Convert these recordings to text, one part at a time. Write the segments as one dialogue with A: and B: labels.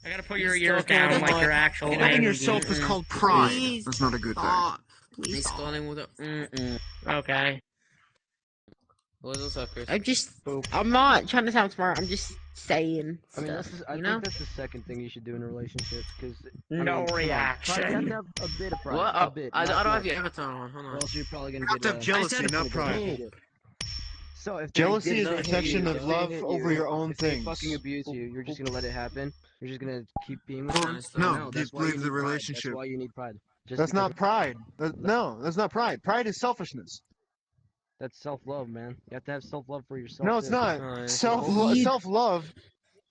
A: I gotta put your ears down like your actual
B: Loving
A: language.
B: yourself is called pride.
C: Please
B: That's not a good
C: stop.
B: thing.
C: Please
A: He's
C: stop.
A: calling with a Okay. Little suckers.
C: I'm not trying to sound smart. I'm just saying
D: I mean,
C: stuff.
D: I
C: you
D: think
C: know?
D: that's the second thing you should do in a relationship, because
A: No reaction.
D: You have to have a bit of pride.
A: What?
D: A bit.
A: I
D: not
A: don't have
D: much,
A: your avatar on. Hold
D: or
A: on.
D: else you're probably gonna
B: You have
D: get
B: to have jealousy,
D: I said
B: not
D: it's
B: pride.
D: bullshit. So if they
B: Jealousy
D: did
B: is
D: not hit
B: protection
D: you,
B: of
D: if they
B: love
D: hit
B: over
D: you,
B: your own
D: if they
B: things.
D: fucking abuse you, you're just gonna let it happen. You're just gonna keep being with
B: Well,
D: them.
B: no,
D: That's
B: you
D: why you
B: leave
D: need
B: the
D: pride.
B: relationship.
D: That's why you need pride. Just
B: That's
D: because
B: not pride. No, that's not pride. Pride is selfishness.
D: that's self-love, man. You have to have self-love for yourself.
B: No, it's
D: too.
B: not. Self-love.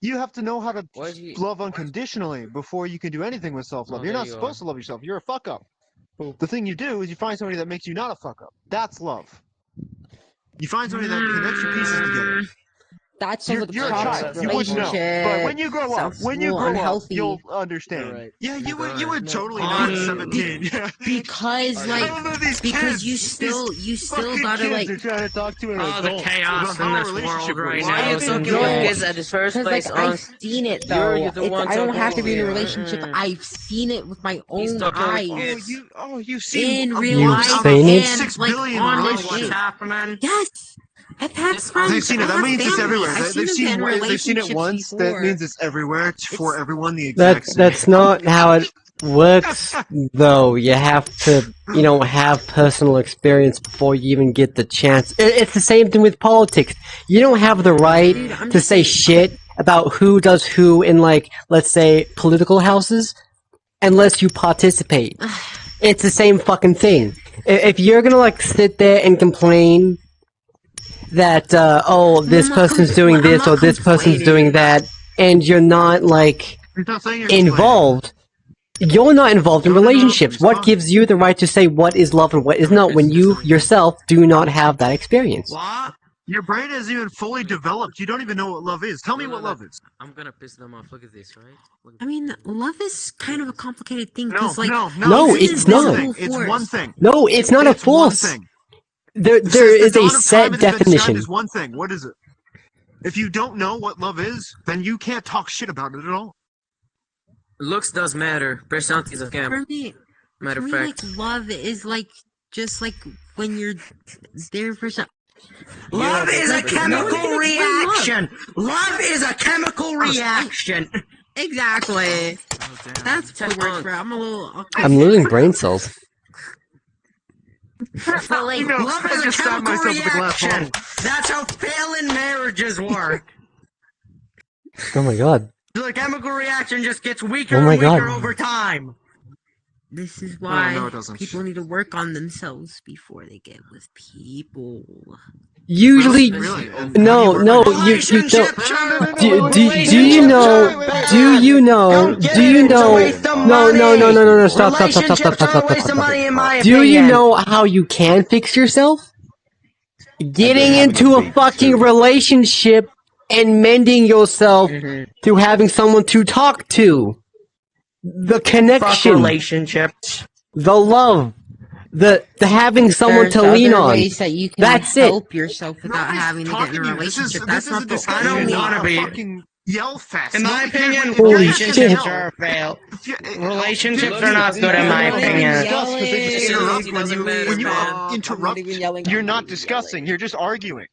B: You have to know how to
A: Why is he-
B: love unconditionally before you can do anything with self-love.
A: Oh,
B: You're
A: there
B: not
A: you
B: supposed
A: are.
B: to love yourself. You're a fuck up. The thing you do is you find somebody that makes you not a fuck up. That's love. You find somebody that connects your pieces together.
C: That's
B: You're
C: over the
B: a
C: toxic
B: child. You wouldn't know. But when you grow up,
C: unhealthy.
B: you'll understand.
D: Right.
B: Yeah, you would
D: No,
B: totally
D: no,
B: know at
D: no,
B: 17. Yeah.
C: Because
D: I
C: like
B: don't know these
C: because
B: kids.
C: you
B: These
C: still
B: fucking
C: gotta
B: kids
C: like
B: are trying to talk to an
A: Oh, the
B: adult
A: chaos
B: about
A: in
B: how a
A: this
B: relationship
A: world right
B: works.
A: now.
C: Why are you
A: is
C: talking
A: insane.
C: about
A: Kids at this first
C: because like
A: place
C: I've seen it though.
A: You're the one
C: I don't have to be in a
A: talking
C: relationship.
A: here.
C: I've seen it with my
A: He's
C: own
A: talking like
C: eyes.
B: You've seen
C: In
B: a
C: real
B: one
C: life
B: out of
C: and
B: 6
C: like
B: billion
C: on this
B: relationships.
C: shit.
A: happening?
C: Yes, I've had friends.
B: They've seen it.
C: I
B: That
C: have
B: means it's
C: family.
B: everywhere.
C: I've seen them get in
B: They've seen it
C: relationships
B: once. That
C: before.
B: means it's everywhere. It's for everyone the exact same.
E: That's not how it works, though. You have to, have personal experience before you even get the chance. It's the same thing with politics. You don't have the right
C: Dude, I'm
E: to
C: just
E: say
C: saying-
E: shit about who does who in, like, let's say, political houses, unless you participate. It's the same fucking thing. If you're gonna, like, sit there and complain that, this person's doing this or this person's doing that, and you're not, like,
B: He's not saying you're
E: involved, you're not involved in
B: No, no, no,
E: relationships.
B: he's
E: What
B: not.
E: gives you the right to say what is love and what is not when you yourself do not have that experience?
A: What?
B: Your brain isn't even fully developed. You don't even know what love is. Tell me what love is.
A: I'm gonna piss them off. Look at this, right?
C: I mean, love is kind of a complicated thing.
B: No,
C: 'Cause, like,
E: No,
C: this
E: it's
C: is
E: not.
C: invisible
B: It's
C: force.
B: one thing.
E: No, it's not a
B: It's one
E: force.
B: thing.
E: There
B: Since
E: is
B: the
E: a
B: dawn of time
E: set
B: has been said
E: definition.
B: is one thing. What is it? If you don't know what love is, then you can't talk shit about it at all.
A: Looks does matter. Personality is a scam.
C: For me,
A: Matter
C: for
A: of
C: me,
A: fact.
C: like, love is like just like when you're there for some.
A: Love is a
C: Like,
A: chemical
C: no one can explain
A: reaction. Love is a chemical reaction.
C: Exactly.
A: Oh, damn.
C: That's
A: Check
C: what works
A: on.
C: for. I'm a little.
E: I'm losing brain cells.
C: But like,
B: You know,
A: Love
B: I
A: is a
B: just stabbed
A: chemical
B: myself with a glass
A: reaction. That's how failing marriages work.
E: Oh my god.
A: The chemical reaction just gets weaker
E: Oh my
A: and weaker
E: God.
A: over time.
C: this is why
B: no, it doesn't.
C: people need to work on themselves before they get with people.
E: Usually,
B: Really?
E: no, you don't. Do you know? No, stop. Do you know how you can fix yourself? Getting into a fucking relationship and mending yourself through having someone to talk to. The connection,
A: relationships.
E: the love, the having someone
C: There's
E: to
C: other
E: lean on.
C: ways that you can
E: That's it.
C: help yourself without
B: Nobody's
C: having to get in
B: talking
C: a
B: to you.
C: relationship.
B: This
C: That's
B: is
C: not
B: a
C: the.
B: discussion.
C: I don't
B: not
A: wanna
B: a
A: be-
B: fucking yell fest.
A: In my
B: Nobody cares
A: opinion,
B: what you
E: Holy
B: think.
A: relationships
E: shit.
A: are a fail.
B: If
A: Relationships are not good in my
B: Don't even
A: opinion.
B: discuss, 'cause they just interrupt
A: Doesn't
B: when you
A: matter.
B: interrupt. You're not discussing. You're just arguing.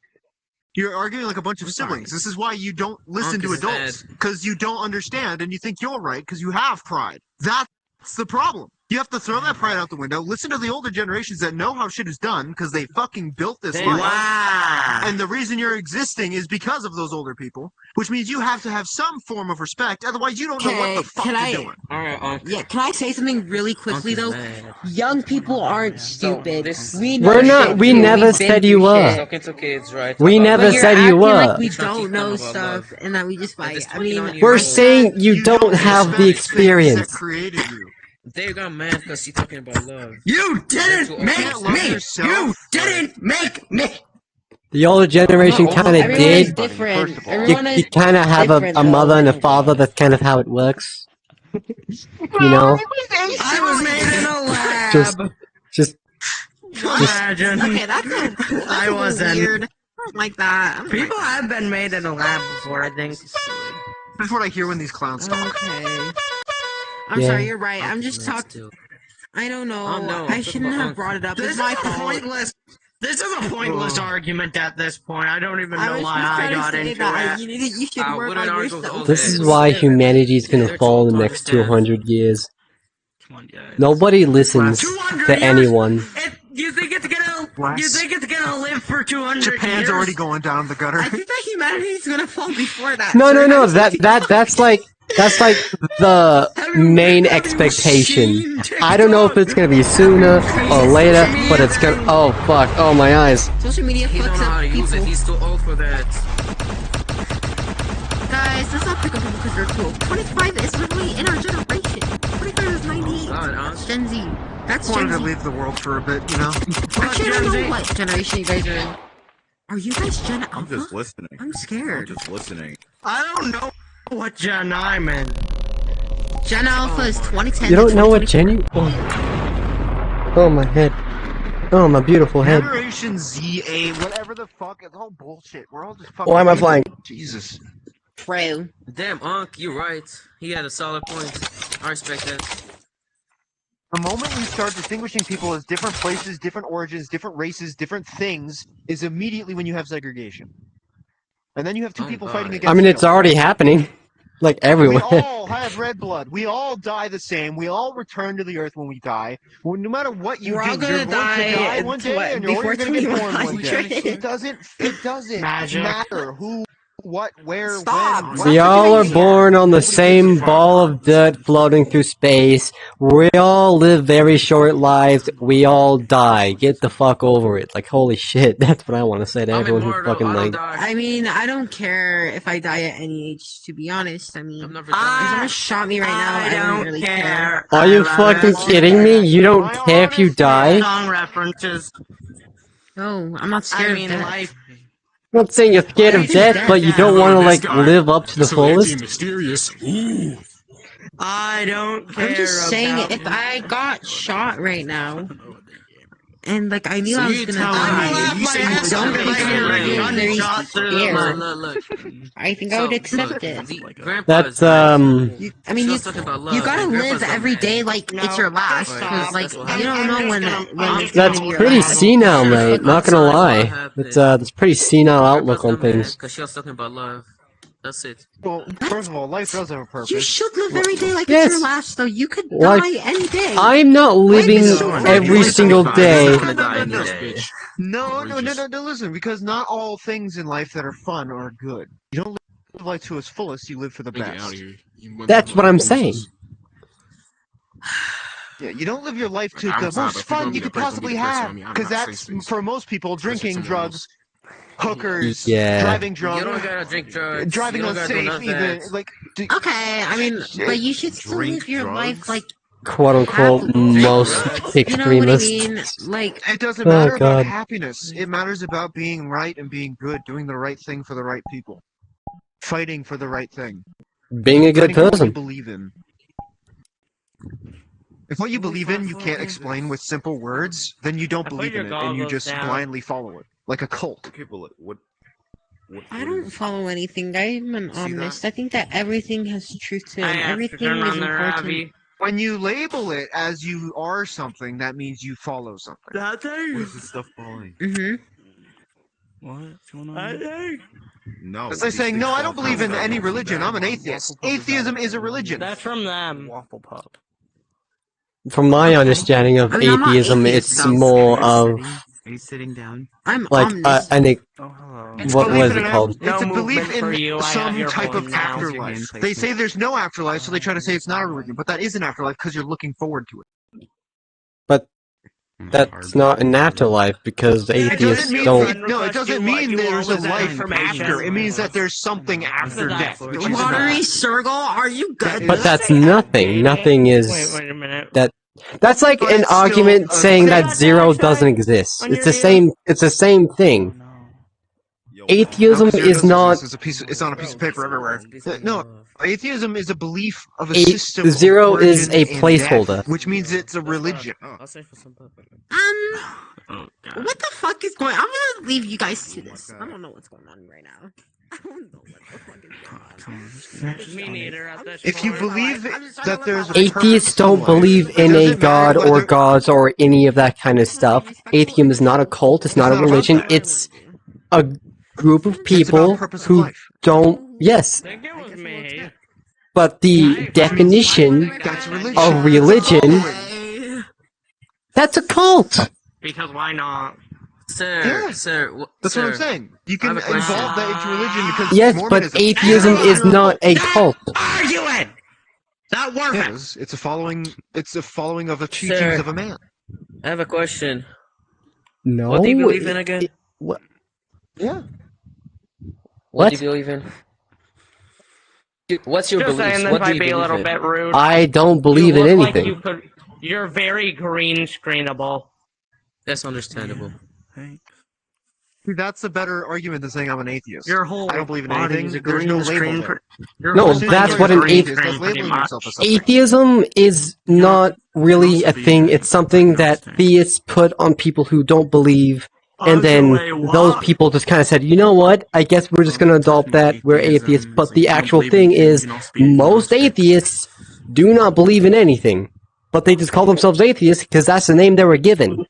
B: You're arguing like a bunch of siblings. This is why you don't listen to
A: Uncle
B: adults,
A: said-
B: because you don't understand and you think you're right because you have pride. That's the problem. You have to throw that pride out the window. Listen to the older generations that know how shit is done because they fucking built this life.
A: Wow.
B: And the reason you're existing is because of those older people, which means you have to have some form of respect. Otherwise, you don't know what the fuck you're doing.
A: Alright,
C: Yeah, can I say something really quickly though? Young people aren't stupid.
A: this-
C: We know
E: We're not.
C: shit,
E: We
C: too.
E: never
C: We've been
E: said you
C: through
E: were.
C: shit.
A: Talking to kids, right?
E: We
A: About
E: never
C: But you're
E: said you
C: acting
E: were.
C: like we
A: It's not
C: don't
A: teaching
C: know
A: them about
C: stuff
A: love.
C: and that we just fight.
A: this
C: I mean,
A: 29-year-old
E: We're saying you don't have the
B: respect things
E: experience.
B: that created you.
A: They got mad because he's talking about love.
F: You didn't
B: You can't love yourself.
F: You didn't make me!
E: The older generation kind of
C: everyone is
E: did.
C: different.
B: First of all.
C: Everyone
E: You
C: is
E: kind of have
C: different,
E: a mother
C: though.
E: and a father. That's kind of how it works. You know,
A: I was made in a lab.
E: just
A: Imagine.
C: Okay, that's a
A: I wasn't.
C: weird. I don't like that. I don't
A: People have been made in a lab before, I think.
B: That's what I hear when these clowns talk.
C: Okay. I'm
E: Yeah.
C: sorry, you're right. I'm just
A: Let's
C: talking.
A: do.
C: I don't know.
A: Oh, no,
C: I
A: I'm
C: shouldn't
A: talking
C: have
A: about
C: brought it up.
G: This
C: It's
G: is
C: my
G: a
C: fault.
G: pointless. This is a pointless
B: Ugh.
G: argument at this point. I don't even
C: I
G: know
C: was
G: why
C: just
G: I
C: trying to
G: got
C: say
G: into
C: that
G: it.
C: you should work
A: wouldn't
C: on
A: argue with all
C: yourself.
E: This is
A: this.
E: why humanity's gonna
A: They're
E: fall
A: told
E: in the
A: to
E: next
A: understand.
E: 200 years.
G: Come on, guys.
E: Nobody listens
G: 200
E: to
G: years?
E: anyone.
G: You think it's gonna?
B: Bless.
G: You think it's gonna live for 200
B: Japan's
G: years?
B: already going down the gutter.
C: I think that humanity's gonna fall before that.
E: No,
C: sir.
E: that's like the main
G: Have you
E: expectation.
G: seen
E: I don't know if
G: TikTok?
E: it's gonna be sooner or later, but it's gonna. Oh fuck! Oh my eyes!
C: Social media
A: He don't
C: fucks
A: know how
C: up
A: to use
C: people.
A: it. He's too old for that.
C: Guys, let's not pick on people because they're too old. 25 is literally in our generation. 25 is 98.
A: God,
C: That's Gen Z. That's
B: I wanted
C: Gen
B: to
C: Z.
B: leave the world for a bit, you know?
C: Actually, I don't
G: Gen Z.
C: know what generation you guys are in. Are you guys Gen Alpha?
H: I'm just listening.
C: I'm
H: I'm
C: scared.
H: just listening.
G: I don't know what gen I'm in.
C: Gen Alpha is 2010
E: You
C: to
E: don't know what
C: 2024.
E: Oh my head! Oh my beautiful head!
B: Generation ZA, whatever the fuck, it's all bullshit. We're all just fucking.
E: Why am I
B: people.
E: flying?
B: Jesus.
C: True.
A: Damn, Unc, you're right. He had a solid point. I respect that.
B: The moment you start distinguishing people as different places, different origins, different races, different things, is immediately when you have segregation. And then you have two
A: Oh,
B: people
A: God.
B: fighting against
E: I mean,
B: each
E: it's
B: other.
E: already happening, like
B: We
E: everywhere.
B: all have red blood. We all die the same. We all return to the earth when we die. Well, no matter what you
C: We're
B: do,
C: all gonna
B: you're going
C: die
B: to die one day, and you're gonna get born one day.
C: 2100.
B: It doesn't
G: Magic.
B: matter who, what, where,
C: Stop.
B: when.
C: Stop
E: We all are
C: pretending.
E: born on the
B: Nobody gives a
E: same
B: fuck.
E: ball of dirt floating through space. We all live very short lives. We all die. Get the fuck over it. Like, holy shit. That's what I want to say to
A: I'm
E: everyone who
A: immortal.
E: fucking
A: I don't
E: like.
A: die.
C: I mean, I don't care if I die at any age, to be honest. I mean,
A: I've never
C: if
A: died.
C: someone shot me right now, I wouldn't really care.
E: Are you
G: I love
E: fucking
G: it.
E: kidding me? You don't
B: My
E: care if you
B: honest
E: die?
G: Song references.
C: No, I'm not scared
G: I
C: of
G: mean,
C: death.
G: life.
E: I'm not saying you're scared of death, but you don't want to, like, live up to the fullest.
H: Mysterious. Ooh.
G: I don't care
C: I'm just saying,
G: about
C: if I got shot right now, and like I knew
A: So
C: I was
A: you
C: gonna
A: tell
C: die,
A: me,
G: laugh
A: you
G: my
A: say
G: ass
A: you
C: don't
G: off
A: don't
G: if I hear
A: care.
G: a gun
C: very
G: shot through the
C: scared.
A: Look.
C: I think I would accept it.
E: That's,
C: I mean,
A: She
C: you
A: was talking about love,
C: you gotta
A: and Grandpa's
C: live
A: got
C: every
A: mad.
C: day like
G: No,
C: it's your last,
G: just
C: because
G: stop.
C: like
A: That's what
C: you don't
G: I'm
C: know
G: just
C: when
G: gonna-
C: when
G: I'm
C: it's
G: just
C: gonna
E: That's
C: be your
E: pretty
C: last.
E: senile, mate. Not gonna
A: I'll tell you what
E: lie.
A: happened.
E: That's pretty senile outlook on things.
A: Because she was talking about love. That's it.
B: Well, first of all, life does have a purpose.
C: You should live every day like
E: Yes.
C: it's your last, though. You could
E: Like,
C: die any day.
E: I'm not living
C: is so
E: every
C: fucking
E: single
C: fun.
E: day.
A: I'm gonna die any day.
B: No, listen, because not all things in life that are fun are good. You don't live life to its fullest, you live for the best.
E: That's what I'm saying.
B: Yeah, you don't live your life to
H: I'm
B: the
H: sorry,
B: most
H: but if you're
B: fun
H: gonna
B: you
H: be
B: could
H: the person
B: possibly
H: to be the person
B: have.
H: on me, I'm
B: Because
H: not
B: that's,
H: saying things.
B: for most people, drinking,
H: someone
B: drugs, hookers,
E: Yeah.
B: driving
A: You don't
B: drunk,
A: gotta drink drugs.
B: driving
A: you don't gotta do
B: unsafe,
A: none of
B: even,
A: that.
B: like...
C: Okay, I mean, but you should still
H: Drink
C: live your life
H: drugs?
C: like
E: Quote unquote most
C: you know what I
E: extremists.
C: mean? Like
B: It doesn't
E: Oh,
B: matter about
E: God.
B: happiness. It matters about being right and being good, doing the right thing for the right people. Fighting for the right thing.
E: Being a good
B: Fighting for what you
E: person.
B: believe in. If what you believe in you can't explain with simple words, then you don't
G: I put
B: believe in
G: your
B: it, and you
G: goggles
B: just
G: down.
B: blindly follow it. Like a cult.
H: Okay, but what
C: I don't follow anything. I'm an
H: See that?
C: omnist. I think that everything has truth to it.
G: I
C: And
G: have to
C: everything
G: turn
C: is
G: on the
C: important.
G: Ravi.
B: When you label it as you are something, that means you follow something.
G: That thing.
H: What is this stuff falling?
G: What's going on?
H: No.
B: It's like
H: these
B: saying,
H: things
B: no, I
H: fall
B: don't believe in
H: down.
B: any religion. I'm an atheist. Atheism is a religion.
G: That's from them. Waffle Pop.
E: From my understanding of
C: I mean, I'm not
E: atheism,
C: atheist,
E: it's
C: though.
E: more of
I: Are you sitting down?
C: I'm
E: like
C: omnis.
E: I think
G: Oh, hello.
B: It's
E: what
B: belief
E: was
B: in
E: it
B: an
E: called?
B: It's
G: No
B: a belief
G: movement for
B: in
G: you, I have
B: some
G: your
B: type of
G: voice now.
B: afterlife. They say there's no afterlife, so they try to say it's not a religion, but that is an afterlife because you're looking forward to it.
E: But that's not an afterlife because the
B: It
E: atheists
B: doesn't mean
E: don't.
B: no. It doesn't mean there's a life after. It means that there's something after death. Which is
C: Watery Circle, are you good?
E: But that's nothing. Nothing is.
G: Wait a minute.
E: That's like
B: But
E: an
B: it's still
E: argument
B: a
E: saying
B: thing.
E: that zero doesn't exist.
G: On
E: It's
G: your
E: the
G: ear?
E: same. It's the same thing.
H: Yo,
E: Atheism
B: Zero
E: is
B: doesn't
E: not.
B: exist. It's on a piece of paper everywhere. No, atheism is a belief of a
E: A-
B: system. of
E: zero is
B: origin
E: a
B: and
E: placeholder.
B: death, which means it's a religion.
A: I'll say for some purpose.
C: What the fuck is going on? I'm gonna leave you guys to this. I don't know what's going on right now. I don't know what the fuck is going on.
H: Come on, just
G: Me neither at this
B: If you
G: point.
B: believe
C: I'm just trying to
B: that
C: live
B: there's
C: my
B: a
C: life.
E: Atheists
B: purpose to
E: don't
B: life,
E: believe
B: it
E: in a
B: doesn't matter
E: god or
B: whether
E: gods or any of that kind of stuff. Atheism is not a cult. It's not a
B: not about
E: religion.
B: that.
E: It's a group of
B: It's about
E: people
B: purpose of
E: who
B: life.
E: don't. Yes,
G: I think it was me.
E: but the
G: I
E: definition
G: think
B: That's
G: I-
B: religion.
E: of
B: That's a
E: religion,
B: following.
E: that's a cult.
G: Because why not?
A: Sir,
B: Yeah.
A: sir,
B: That's what I'm
A: sir.
B: saying. You
A: I
B: can
A: have a question.
B: involve that into religion because
E: Yes, but
B: Mormonism.
E: atheism
B: Mormonism
E: is not a
F: Stop
E: cult.
F: arguing! Not worth
B: Yeah,
F: it.
B: it's a following. It's a following of the teachings
A: Sir.
B: of a man.
A: I have a question.
E: No.
A: What do you believe in again?
E: What?
B: Yeah.
A: What
E: What?
A: do you believe in? What's your
G: Just
A: beliefs?
G: saying, this
A: What do
G: might
A: you
G: be a
A: believe
G: little
A: in?
G: bit rude.
E: I don't
G: You
E: believe in
G: look like
E: anything.
G: you could. You're very green screenable.
A: That's understandable.
B: See, that's a better argument than saying I'm an atheist.
G: Your whole
B: I don't believe in
G: body
B: anything.
G: is a
B: There's no
G: green
B: label
G: screen.
B: there.
G: Your
E: No,
G: whole
B: As soon as
E: that's
B: you
E: what
B: tell
E: an
B: you're
E: athe-
B: atheist, that's
G: pretty
B: labeling
G: much.
B: yourself as something.
E: Atheism is not really
H: also
E: a
H: be
E: thing.
H: an
E: It's something that
H: agnostic.
E: theists put on people who don't believe, and then those people just kind of said, you know what? I guess we're just going to adopt that. We're atheists. But the actual thing is, most atheists do not believe in anything, but they just call themselves atheists because that's the name they were given.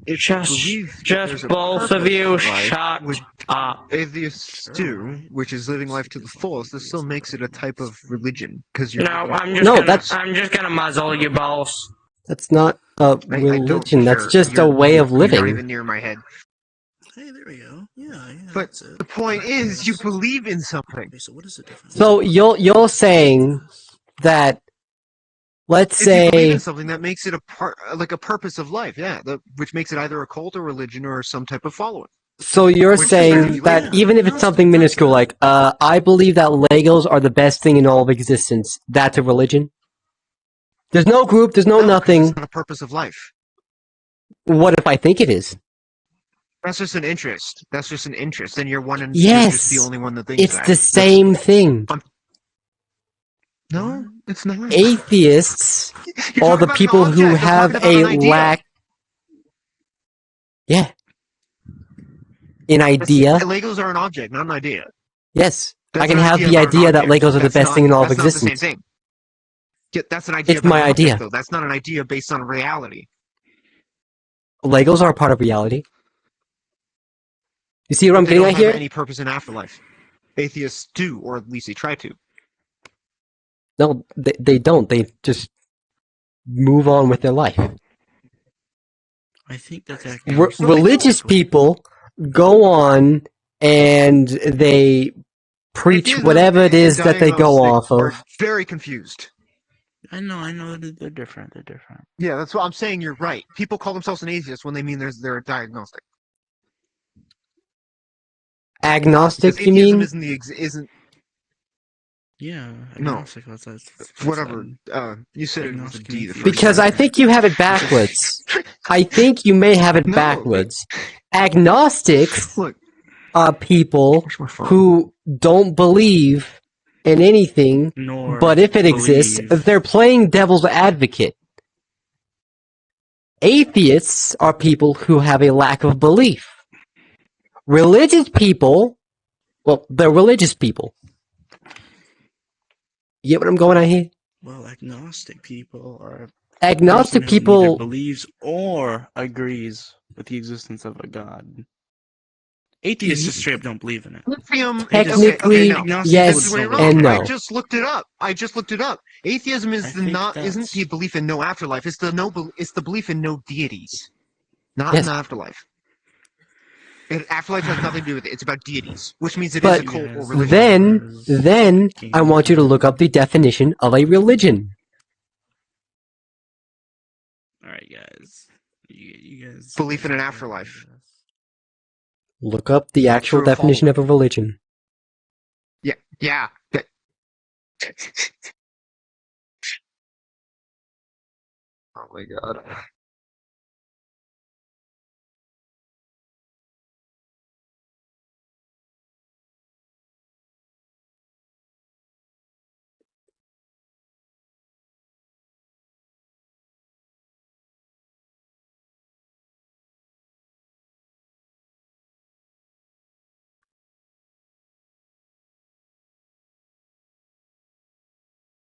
B: If you believe that there's
G: Just
B: a
G: both of
B: purpose
G: you
B: to life,
G: shut
B: which
G: up.
B: atheists do, which is living life to the fullest, this still makes it a type of religion because you're.
G: No, I'm
E: No, that's
G: just gonna muzzle you both.
E: that's not a
B: I don't
E: religion. That's
B: care.
E: just a
B: You're-
E: way of
B: You're not
E: living.
B: even near my head.
H: Hey, there we go. Yeah,
B: But
H: that's it.
B: the point is, you believe in something.
H: Okay, so what is the difference?
E: So you're saying that, let's
B: If you believe in
E: say,
B: something, that makes it a part, like a purpose of life. Yeah, which makes it either a cult or religion or some type of following.
E: so you're
B: Which is better
E: saying
B: you
E: that
B: live.
E: even if it's something minuscule, like, I believe that Legos are the best thing in all of existence, that's a religion? There's no group, there's no
B: 'cause
E: nothing.
B: It's not a purpose of life.
E: What if I think it is?
B: That's just an interest. That's just an interest, and you're one and
E: Yes,
B: you're just the only one that thinks
E: it's
B: that.
E: the same thing.
B: No, it's not.
E: Atheists
B: You're
E: are
B: talking
E: the
B: about an
E: people who
B: object. I'm
E: have
B: talking about
E: a
B: an idea.
E: lack. Yeah. An idea?
B: Legos are an object, not an idea.
E: Yes.
B: That's
E: I can
B: an
E: have
B: idea
E: the
B: about an
E: idea that
B: object.
E: Legos are the
B: That's
E: best
B: not-
E: thing in all of
B: that's not the same
E: existence.
B: thing. Yeah, that's an idea
E: It's
B: about
E: my
B: an object,
E: idea.
B: though. That's not an idea based on reality.
E: Legos are a part of reality. You see what I'm
B: They
E: getting
B: don't
E: at
B: have
E: here?
B: any purpose in afterlife. Atheists do, or at least they try to.
E: No, they don't. They just move on with their life.
H: I think that's
E: Religious people go on and they preach
B: Atheism
E: whatever it
B: and
E: is that they go
B: diagnostic
E: off
B: are
E: of.
B: very confused.
H: I know. They're different. They're different.
B: Yeah, that's what I'm saying. You're right. People call themselves an atheist when they mean they're a diagnostic.
E: Agnostic,
B: Because
E: you
B: atheism
E: mean?
B: isn't
H: Yeah.
B: No.
H: Agnostic, that's
B: whatever. You said it was a
H: Agnostic
B: D. The
H: and
B: first
E: Because
B: time.
E: I think you have it backwards. I think you may have it
B: No.
E: backwards. Agnostics
B: Look,
E: are people
B: where's my phone?
E: who don't believe in anything,
H: nor
E: but if it exists,
H: believe.
E: they're playing devil's advocate. Atheists are people who have a lack of belief. Religious people, well, they're religious people. You get what I'm going at here?
H: Well, agnostic people are
E: Agnostic
H: person who neither
E: people,
H: believes or agrees with the existence of a god. Atheists just straight up don't believe in it.
B: Lithium.
E: technically,
B: no.
H: Agnostic
E: yes
H: would
B: That's way
H: believe
B: wrong.
E: and
H: in it.
E: no.
B: I just looked it up. Atheism
H: I
B: is
H: think
B: isn't
H: that's-
B: the belief in no afterlife. It's the belief in no deities, not
E: Yes.
B: in the afterlife. Afterlife has nothing to do with it. It's about deities, which means it is
E: But
B: a cult or
H: Yes.
B: religion.
E: then I want you to look up the definition of a religion.
H: All right, guys. You guys.
B: Belief in an afterlife.
E: Look up the actual
B: True
E: definition of a religion.
B: Yeah. Oh my god.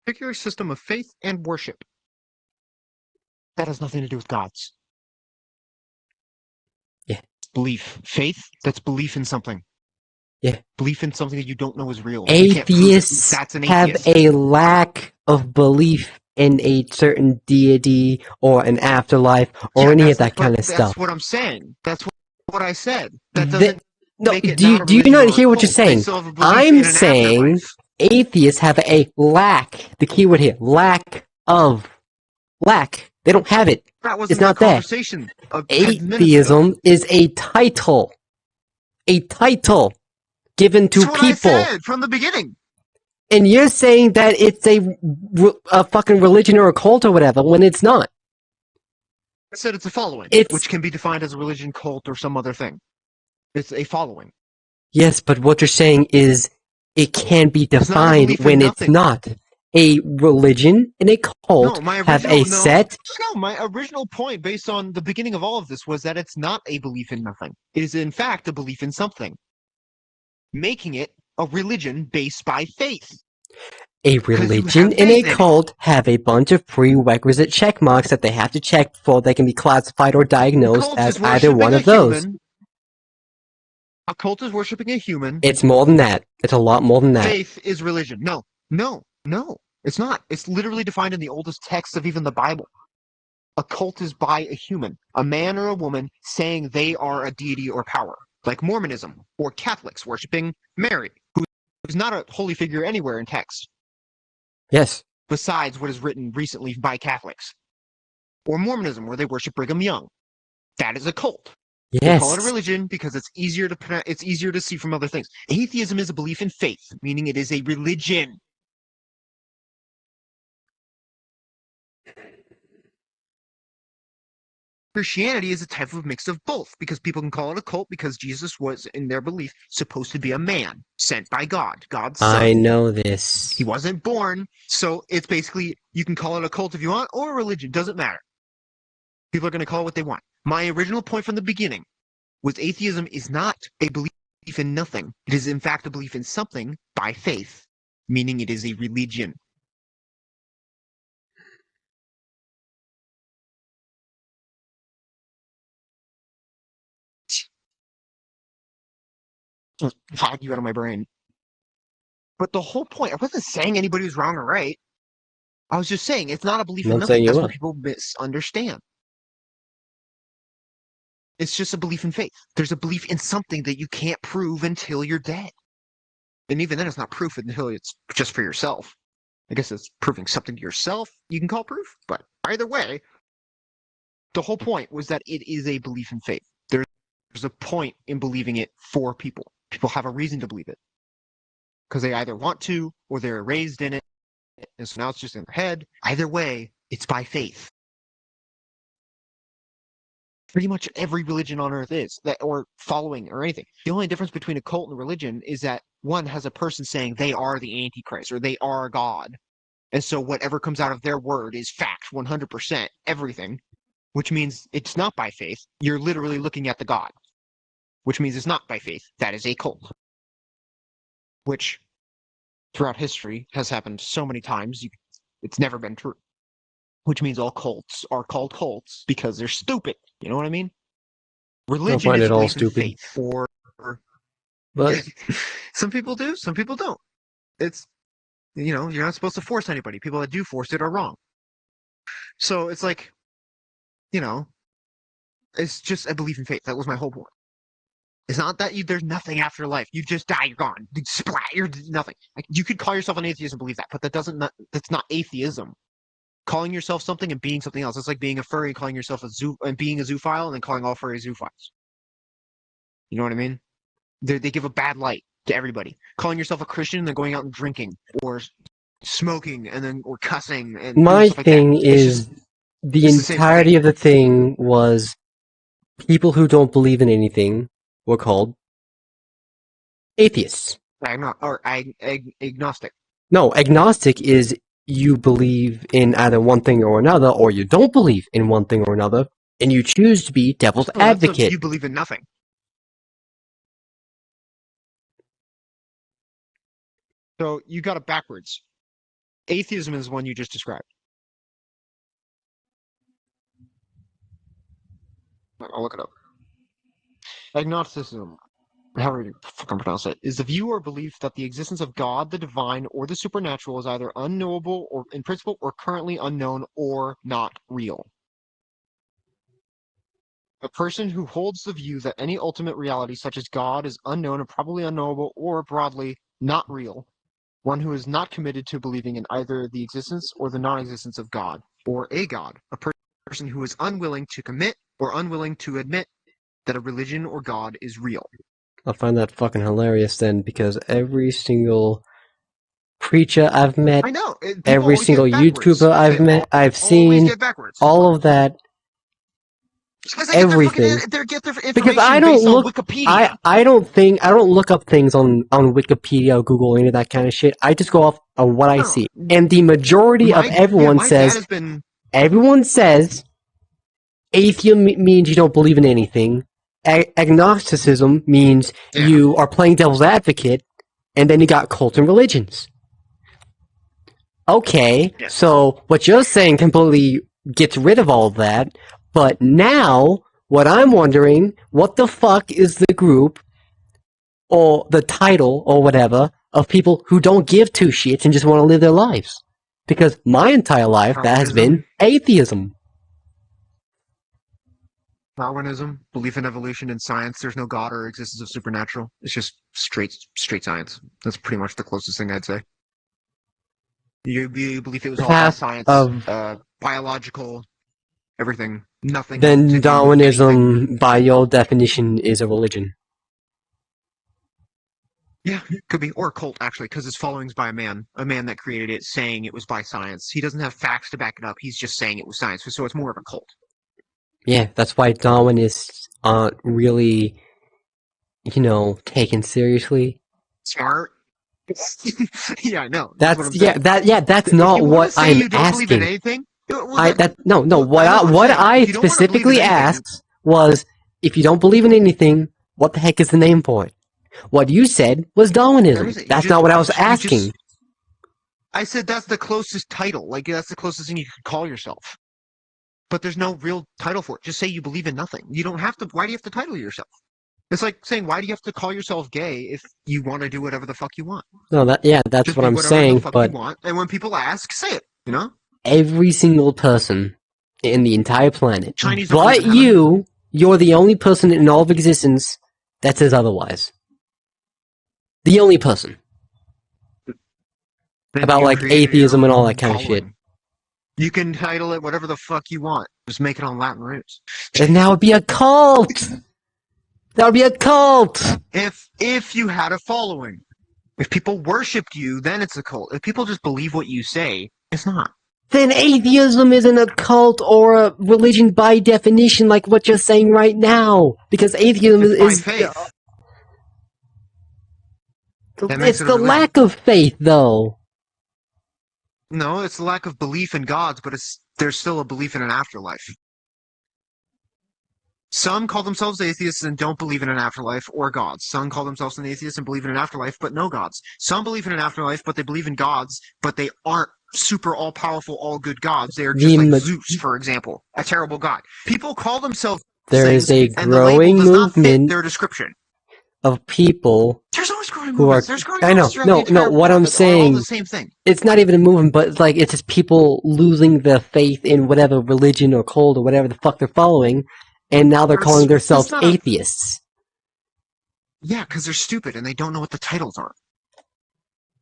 B: particular system of faith and worship. That has nothing to do with gods.
E: Yeah.
B: Belief. Faith, that's belief in something.
E: Yeah.
B: Belief in something that you don't know is real. You can't prove it.
E: Atheists
B: That's an
E: have
B: atheist.
E: a lack of belief in a certain deity or an afterlife or any of that kind of stuff.
B: That's what I'm saying. That's what I said. That
E: The-
B: doesn't
E: No,
B: make it
E: do
B: not a
E: do you
B: religion
E: not
B: or a
E: hear what you're
B: cult. They
E: saying?
B: still have a belief
E: I'm
B: in an
E: saying
B: afterlife.
E: atheists have a lack. The key word here, lack of. Lack. They don't have it.
B: That wasn't
E: It's
B: the
E: not there.
B: conversation of 10 minutes ago.
E: Atheism is a title. A title given to
B: That's what
E: people.
B: I said from the beginning.
E: And you're saying that it's a fucking religion or a cult or whatever when it's not.
B: I said it's a following,
E: It's-
B: which can be defined as a religion, cult, or some other thing. It's a following.
E: Yes, but what you're saying is it can be
B: It's not a
E: defined
B: belief in
E: when it's
B: nothing.
E: not. A religion and a cult
B: No, my
E: have
B: original
E: a set.
B: No, my original point, based on the beginning of all of this, was that it's not a belief in nothing. It is, in fact, a belief in something, making it a religion based by faith.
E: A religion and a
B: faith in it.
E: cult have a bunch of prerequisite check marks that they have to check before they can be classified or diagnosed
B: Cult
E: as
B: is
E: either one
B: worshiping
E: of those.
B: human. A cult is worshiping a human.
E: It's more than that. It's a lot more than that.
B: Faith is religion. No. It's not. It's literally defined in the oldest text of even the Bible. A cult is by a human, a man or a woman saying they are a deity or power, like Mormonism or Catholics worshiping Mary, who's not a holy figure anywhere in text,
E: Yes.
B: besides what is written recently by Catholics. Or Mormonism, where they worship Brigham Young. That is a cult. They call it a
E: Yes.
B: religion because it's easier to see from other things. Atheism is a belief in faith, meaning it is a religion. Christianity is a type of mix of both, because people can call it a cult because Jesus was, in their belief, supposed to be a man sent by God, God's son.
E: I know this.
B: He wasn't born, so it's basically, you can call it a cult if you want, or a religion, doesn't matter. People are going to call it what they want. My original point from the beginning was atheism is not a belief in nothing. It is, in fact, a belief in something by faith, meaning it is a religion. Fuck you out of my brain. But the whole point, I wasn't saying anybody was wrong or right. I was just saying it's not a belief
E: I'm
B: in
E: not saying
B: nothing.
E: you
B: That's
E: are.
B: what people misunderstand. It's just a belief in faith. There's a belief in something that you can't prove until you're dead. And even then, it's not proof until it's just for yourself. I guess it's proving something to yourself you can call proof. But either way, the whole point was that it is a belief in faith. There's a point in believing it for people. People have a reason to believe it. Because they either want to or they're raised in it. And so now it's just in their head. Either way, it's by faith. Pretty much every religion on earth is that, or following or anything. The only difference between a cult and a religion is that one has a person saying they are the Antichrist or they are God. And so whatever comes out of their word is fact, 100%, everything, which means it's not by faith. You're literally looking at the God, which means it's not by faith. That is a cult, which throughout history has happened so many times. It's never been true. Which means all cults are called cults because they're stupid. You know what I mean? Religion
E: find
B: is
E: it all
B: belief in
E: stupid.
B: faith. Or
E: But
B: some people do, some people don't. It's, you know, you're not supposed to force anybody. People that do force it are wrong. So it's like, you know, it's just a belief in faith. That was my whole point. It's not that there's nothing after life. You just die, you're gone. Splat, you're nothing. Like, you could call yourself an atheist and believe that, but that's not atheism. Calling yourself something and being something else. It's like being a furry and calling yourself being a zoophile and then calling all furries zoophiles. You know what I mean? They give a bad light to everybody. Calling yourself a Christian and then going out and drinking or smoking and then or cussing and doing
E: my
B: stuff like that.
E: thing
B: It's
E: is
B: just-
E: the
B: it's the same
E: entirety
B: thing.
E: of the thing was people who don't believe in anything were called atheists.
B: agnostic.
E: No, agnostic is you believe in either one thing or another, or you don't believe in one thing or another, and you choose to be devil's
B: No, that's if
E: advocate.
B: you believe in nothing. So you got it backwards. Atheism is one you just described. I'll look it up. Agnosticism, however you fucking pronounce it, is the view or belief that the existence of God, the divine, or the supernatural is either unknowable or in principle or currently unknown or not real. A person who holds the view that any ultimate reality such as God is unknown and probably unknowable or broadly not real. One who is not committed to believing in either the existence or the non-existence of God or a God. A person who is unwilling to commit or unwilling to admit that a religion or God is real.
E: I find that fucking hilarious then, because every single preacher I've met,
B: I know. People
E: every
B: always
E: single
B: get backwards.
E: YouTuber I've
B: They
E: met, I've
B: always
E: seen
B: get backwards.
E: all of that.
B: Because they get
E: Everything.
B: Their information
E: Because I don't
B: based on
E: look,
B: Wikipedia.
E: I don't look up things on Wikipedia or Google, any of that kind of shit. I just go off of what I
B: No.
E: see. And the majority of everyone
B: my dad
E: says,
B: has been.
E: everyone says, atheism means you don't believe in anything. Agnosticism means
B: Yeah.
E: you are playing devil's advocate, and then you got cult and religions. Okay,
B: Yeah.
E: so what you're saying completely gets rid of all that, but now, what I'm wondering, what the fuck is the group, or the title, or whatever, of people who don't give two shits and just want to live their lives? Because my entire life, that has been atheism.
B: Darwinism, belief in evolution and science. There's no God or existence of supernatural. It's just straight science. That's pretty much the closest thing I'd say. You believe it was all by
E: Path
B: science,
E: of-
B: biological, everything, nothing. to
E: Then
B: do with anything.
E: Darwinism, by your definition, is a religion.
B: Yeah, could be, or a cult actually, because it's followings by a man that created it, saying it was by science. He doesn't have facts to back it up. He's just saying it was science, so it's more of a cult.
E: Yeah, that's why Darwinists aren't really, taken seriously.
B: Smart. Yeah, I know.
E: That's
B: what I'm saying.
E: that's
B: If
E: not
B: you wanna
E: what
B: say
E: I'm
B: you don't believe in
E: asking.
B: anything, well,
E: I
B: then-
E: no.
B: well,
E: What
B: that's what I'm
E: what
B: saying.
E: I
B: If you don't wanna believe in
E: specifically
B: anything,
E: asked was, if you don't believe in anything, what the heck is the name for it? What you said was Darwinism.
B: Everything. You
E: That's
B: just-
E: not what I was
B: you just-
E: asking.
B: I said that's the closest title. Like, that's the closest thing you could call yourself. But there's no real title for it. Just say you believe in nothing. You don't have to. Why do you have to title yourself? It's like saying, why do you have to call yourself gay if you want to do whatever the fuck you want?
E: No, that's
B: Just
E: what
B: be
E: I'm
B: whatever
E: saying.
B: the fuck
E: But
B: you want, and when people ask, say it. You know?
E: every single person in the entire planet,
B: Chinese don't believe
E: but
B: in heaven.
E: you're the only person in all of existence that says otherwise. The only person.
B: Then
E: About,
B: you
E: like,
B: create your
E: atheism and all
B: own
E: that kind of shit.
B: following. You can title it whatever the fuck you want. Just make it on Latin roots.
E: And that would be a cult! That would be a cult!
B: If you had a following. If people worshipped you, then it's a cult. If people just believe what you say, it's not.
E: Then atheism isn't a cult or a religion by definition, like what you're saying right now. Because atheism
B: It's by
E: is...
B: faith. That makes
E: It's
B: it a
E: the
B: religion.
E: lack of faith, though.
B: No, it's the lack of belief in gods, but there's still a belief in an afterlife. Some call themselves atheists and don't believe in an afterlife or gods. Some call themselves an atheist and believe in an afterlife, but no gods. Some believe in an afterlife, but they believe in gods, but they aren't super all-powerful, all-good gods. They are just like Zeus, for example, a terrible god. People call themselves
E: There is
B: things,
E: a
B: and the label
E: growing
B: does not fit
E: movement
B: their description.
E: of people
B: There's always growing
E: who are...
B: movements. There's growing
E: I know,
B: movements throughout the entire
E: what
B: world
E: I'm
B: that are all
E: saying...
B: the same thing.
E: It's not even a movement, but it's just people losing their faith in whatever religion or cult or whatever the fuck they're following, and now they're calling themselves
B: not a-
E: atheists.
B: Yeah, because they're stupid and they don't know what the titles are.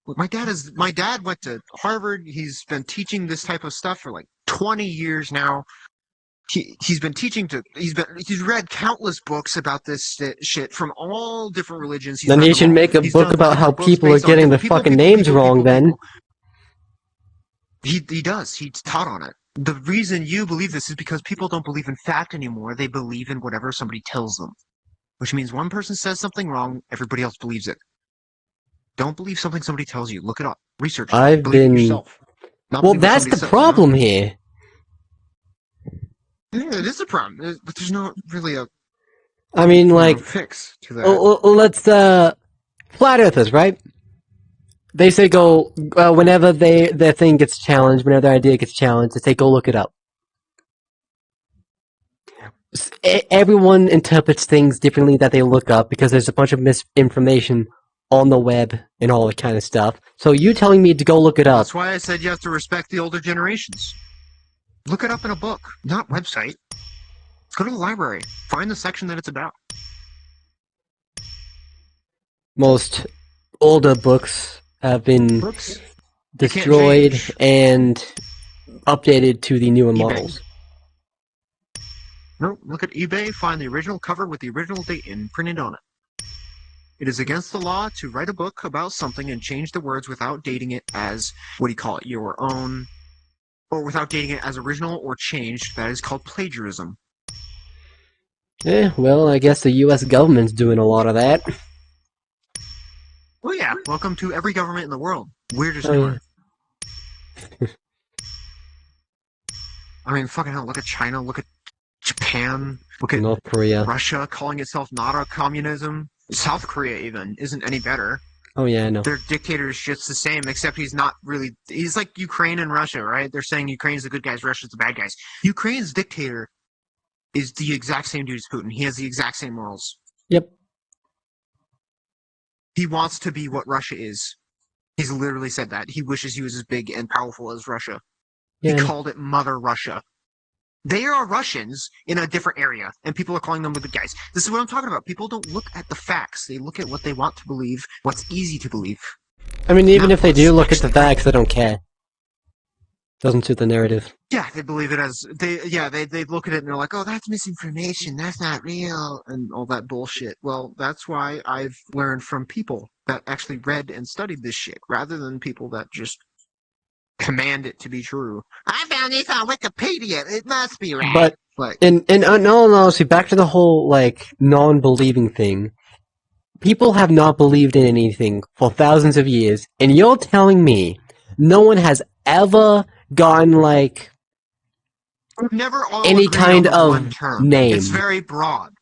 B: My dad went to Harvard. He's been teaching this type of stuff for like 20 years now. He's been teaching he's read countless books about this shit from all different religions.
E: Then you should make a book about how people are getting the fucking names wrong then.
B: He does. He's taught on it. The reason you believe this is because people don't believe in fact anymore. They believe in whatever somebody tells them. Which means one person says something wrong, everybody else believes it. Don't believe something somebody tells you. Look it up. Research it.
E: I've
B: Believe it
E: been...
B: yourself. Not
E: Well,
B: believe what
E: that's
B: somebody
E: the
B: says,
E: problem here.
B: You know? Yeah, it is a problem. But there's not really a
E: I mean, like...
B: fix to that.
E: Let's, flat earthers, right? They say go whenever their thing gets challenged, whenever their idea gets challenged. They say go look it up. Everyone interprets things differently that they look up because there's a bunch of misinformation on the web and all that kind of stuff. So you telling me to go look it up?
B: That's why I said you have to respect the older generations. Look it up in a book, not website. Go to the library. Find the section that it's about.
E: Most older books have been
B: Books.
E: destroyed
B: change.
E: and updated to the newer
B: eBay.
E: models.
B: No, look at eBay, find the original cover with the original date printed on it. It is against the law to write a book about something and change the words without dating it as, what do you call it, your own, or without dating it as original or changed. That is called plagiarism.
E: Well, I guess the U.S. government's doing a lot of that.
B: Well, yeah, welcome to every government in the world. We're just
E: Oh,
B: doing it. I mean, fucking hell, look at China, look at Japan, look at
E: North Korea.
B: Russia calling itself not a communism. South Korea even isn't any better.
E: Oh yeah, I know.
B: Their dictator is just the same, except he's not really. He's like Ukraine and Russia, right? They're saying Ukraine's the good guys, Russia's the bad guys. Ukraine's dictator is the exact same dude as Putin. He has the exact same morals.
E: Yep.
B: He wants to be what Russia is. He's literally said that. He wishes he was as big and powerful as Russia.
E: Yeah.
B: He called it Mother Russia. They are Russians in a different area, and people are calling them the good guys. This is what I'm talking about. People don't look at the facts. They look at what they want to believe, what's easy to believe.
E: I mean, even
B: Not
E: if they do
B: what's
E: look at the
B: actually
E: facts, they don't care. Doesn't suit the narrative.
B: Yeah, they believe it as they look at it and they're like, oh, that's misinformation, that's not real, and all that bullshit. Well, that's why I've learned from people that actually read and studied this shit, rather than people that just command it to be true. I found this on Wikipedia. It must be right.
E: But
B: Like,
E: in all honesty, back to the whole like non-believing thing. People have not believed in anything for thousands of years, and you're telling me no one has ever gotten like
B: we've never all
E: any
B: agreed
E: kind
B: on the
E: of
B: one term.
E: name.
B: It's very broad.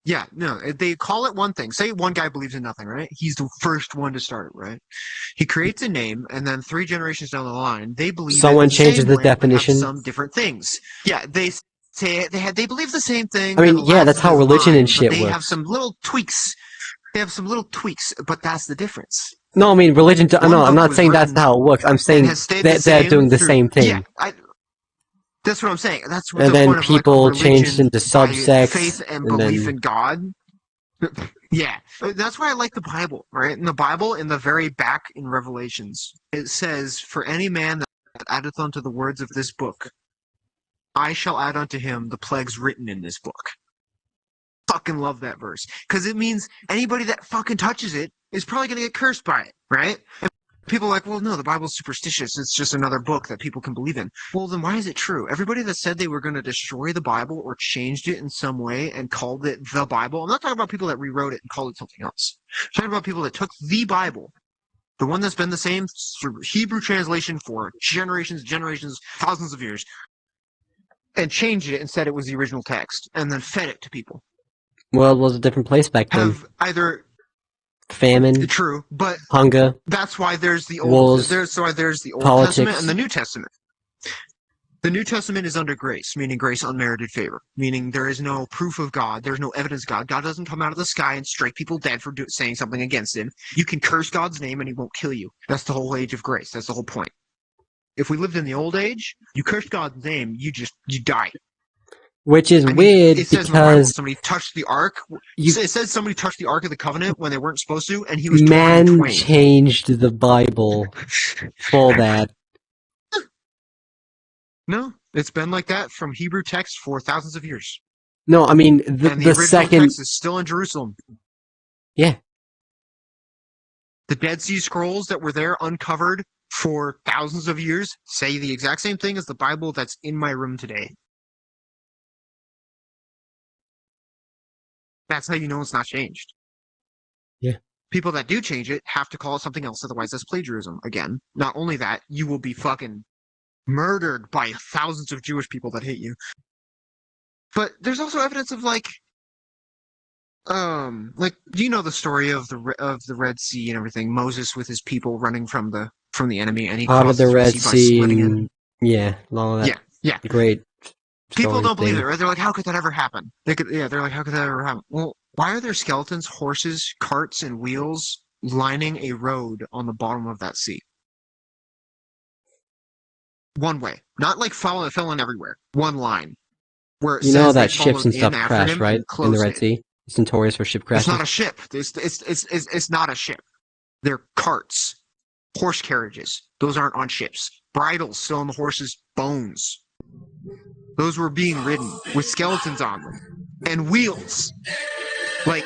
B: Yeah, no, they call it one thing. Say one guy believes in nothing, right? He's the first one to start it, right? He creates a name, and then 3 generations down the line, they believe
E: Someone
B: it the
E: changes
B: same
E: the
B: way, but have
E: definition.
B: some different things. Yeah, they say they believe the same thing.
E: I mean,
B: they're the
E: yeah,
B: last
E: that's
B: of
E: how
B: their
E: religion
B: line,
E: and
B: but
E: shit
B: they
E: works.
B: have some little tweaks. They have some little tweaks, but that's the difference.
E: No, I mean religion.
B: One
E: No, I'm
B: book
E: not
B: was
E: saying that's
B: written
E: how it works. I'm
B: and
E: saying
B: has stayed
E: that
B: the
E: they're
B: same
E: doing the
B: through-
E: same thing.
B: Yeah, that's what I'm saying. That's what
E: And
B: the
E: then
B: point of
E: people
B: like a
E: changed
B: religion
E: into
B: by
E: subsects,
B: faith and
E: and
B: belief
E: then-
B: in God. Yeah, that's why I like the Bible, right? In the Bible, in the very back in Revelations, it says, "For any man that addeth unto the words of this book, I shall add unto him the plagues written in this book." Fucking love that verse, because it means anybody that fucking touches it is probably gonna get cursed by it, right? And people are like, well, no, the Bible's superstitious. It's just another book that people can believe in. Well, then why is it true? Everybody that said they were going to destroy the Bible or changed it in some way and called it the Bible, I'm not talking about people that rewrote it and called it something else. I'm talking about people that took the Bible, the one that's been the same Hebrew translation for generations, thousands of years, and changed it and said it was the original text, and then fed it to people.
E: World was a different place back then.
B: Have either
E: Famine,
B: true, but
E: hunger.
B: that's why there's the
E: Wars,
B: That's why there's the Old
E: politics.
B: Testament and the New Testament. The New Testament is under grace, meaning grace unmerited favor, meaning there is no proof of God, there's no evidence of God. God doesn't come out of the sky and strike people dead for saying something against him. You can curse God's name and he won't kill you. That's the whole age of grace. That's the whole point. If we lived in the old age, you cursed God's name, you die.
E: Which is
B: I mean,
E: weird
B: it says in the Bible
E: because
B: somebody touched the Ark.
E: you-
B: It says somebody touched the Ark of the Covenant when they weren't supposed to, and he was torn in
E: man
B: twain.
E: changed the Bible for that.
B: No, it's been like that from Hebrew text for thousands of years.
E: No, I mean
B: And
E: the
B: original
E: second.
B: text is still in Jerusalem.
E: Yeah.
B: The Dead Sea Scrolls that were there uncovered for thousands of years say the exact same thing as the Bible that's in my room today. That's how you know it's not changed.
E: Yeah.
B: People that do change it have to call it something else, otherwise that's plagiarism. Again, not only that, you will be fucking murdered by thousands of Jewish people that hate you. But there's also evidence of, like, like, do you know the story of the Red Sea and everything? Moses with his people running from the enemy, and he
E: Out of
B: crosses
E: the
B: the Red
E: Red
B: Sea by
E: Sea,
B: splitting it.
E: and yeah, all of that.
B: Yeah.
E: Great
B: People
E: story
B: don't believe
E: thing.
B: it, right? They're like, how could that ever happen? They're like, how could that ever happen? Well, why are there skeletons, horses, carts, and wheels lining a road on the bottom of that sea? One way, not like filling everywhere. One line where it
E: You know
B: says they
E: that ships
B: followed
E: and
B: in
E: stuff
B: after
E: crash,
B: him
E: right?
B: and
E: In the
B: closed
E: Red
B: it.
E: Sea. It's notorious for ship
B: It's
E: crashes.
B: not a ship. It's not a ship. They're carts, horse carriages. Those aren't on ships. Bridles still on the horses' bones. Those were being ridden with skeletons on them and wheels. Like,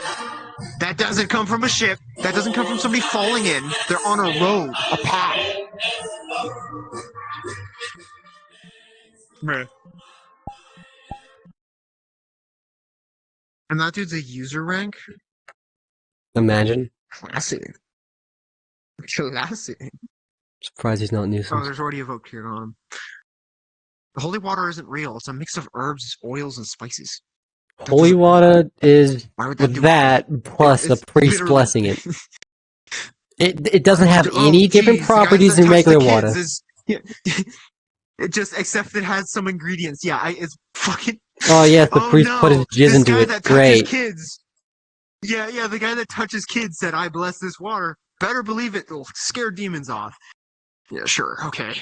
B: that doesn't come from a ship. That doesn't come from somebody falling in. They're on a road, a path. Bruh. And that dude's a user rank?
E: Imagine.
B: Classy. Classy.
E: Surprised he's not
B: Oh,
E: nuisance.
B: there's already a vote here on. The holy water isn't real. It's a mix of herbs, oils, and spices.
E: Holy water is
B: Why would that
E: with
B: do
E: that plus the
B: it's
E: priest
B: literally-
E: blessing it. It doesn't have
B: Oh,
E: any different
B: geez, the guys
E: properties
B: that
E: than
B: touch the
E: regular
B: kids
E: water.
B: is- yeah. It just, except it has some ingredients. Yeah, it's fucking.
E: Oh yes, the
B: Oh
E: priest put his
B: no!
E: jizz
B: This
E: into
B: guy
E: it.
B: that touches
E: Great.
B: kids. Yeah, the guy that touches kids said, "I bless this water." Better believe it, it'll scare demons off. Yeah, sure, okay.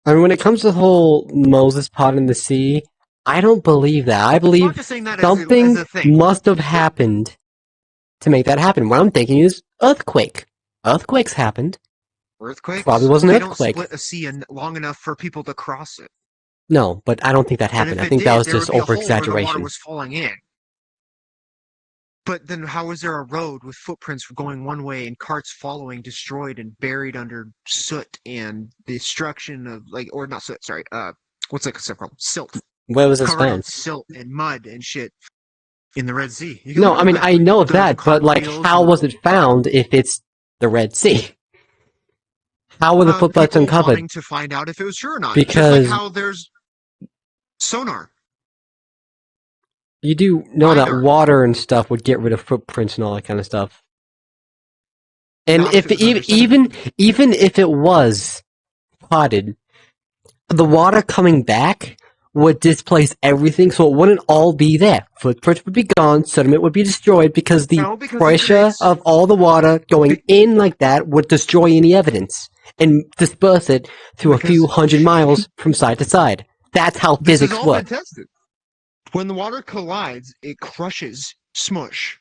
E: I mean, when it comes to the whole Moses pot in the sea, I don't believe that. I
B: I'm
E: believe
B: not just saying that
E: something
B: as a thing.
E: must have happened to make that happen. What I'm thinking is earthquake. Earthquakes happened.
B: Earthquakes?
E: Probably wasn't an
B: They
E: earthquake.
B: don't split a sea long enough for people to cross it.
E: No, but I don't think that
B: And
E: happened.
B: if
E: I
B: it
E: think
B: did,
E: that was
B: there
E: just
B: would be a hole where the water
E: over-exaggeration.
B: was falling in. But then how is there a road with footprints going one way and carts following, destroyed and buried under soot and destruction of, like, or not soot, sorry, what's that stuff called? Silt.
E: Where was this
B: Covered in
E: found?
B: silt and mud and shit in the Red Sea. You can
E: No,
B: look
E: I
B: at
E: mean,
B: that.
E: I know of
B: The
E: that, but, like,
B: cartwheels
E: how
B: and-
E: was it found if it's the Red Sea? How were the footprints
B: people
E: uncovered?
B: wanting to find out if it was true or not.
E: Because-
B: Just like how there's sonar.
E: You do know that
B: LiDAR.
E: water and stuff would get rid of footprints and all that kind of stuff. And
B: Not
E: if
B: if it was
E: it,
B: under
E: even if it was potted, the water coming back would displace everything, so it wouldn't all be there. Footprints would be gone, sediment would be destroyed because the
B: No, because it
E: pressure
B: creates-
E: of all the water going in like that would destroy any evidence and disperse it through a few
B: Because-
E: hundred miles from side to side. That's how
B: This
E: physics
B: has all
E: works.
B: been tested. When the water collides, it crushes smush.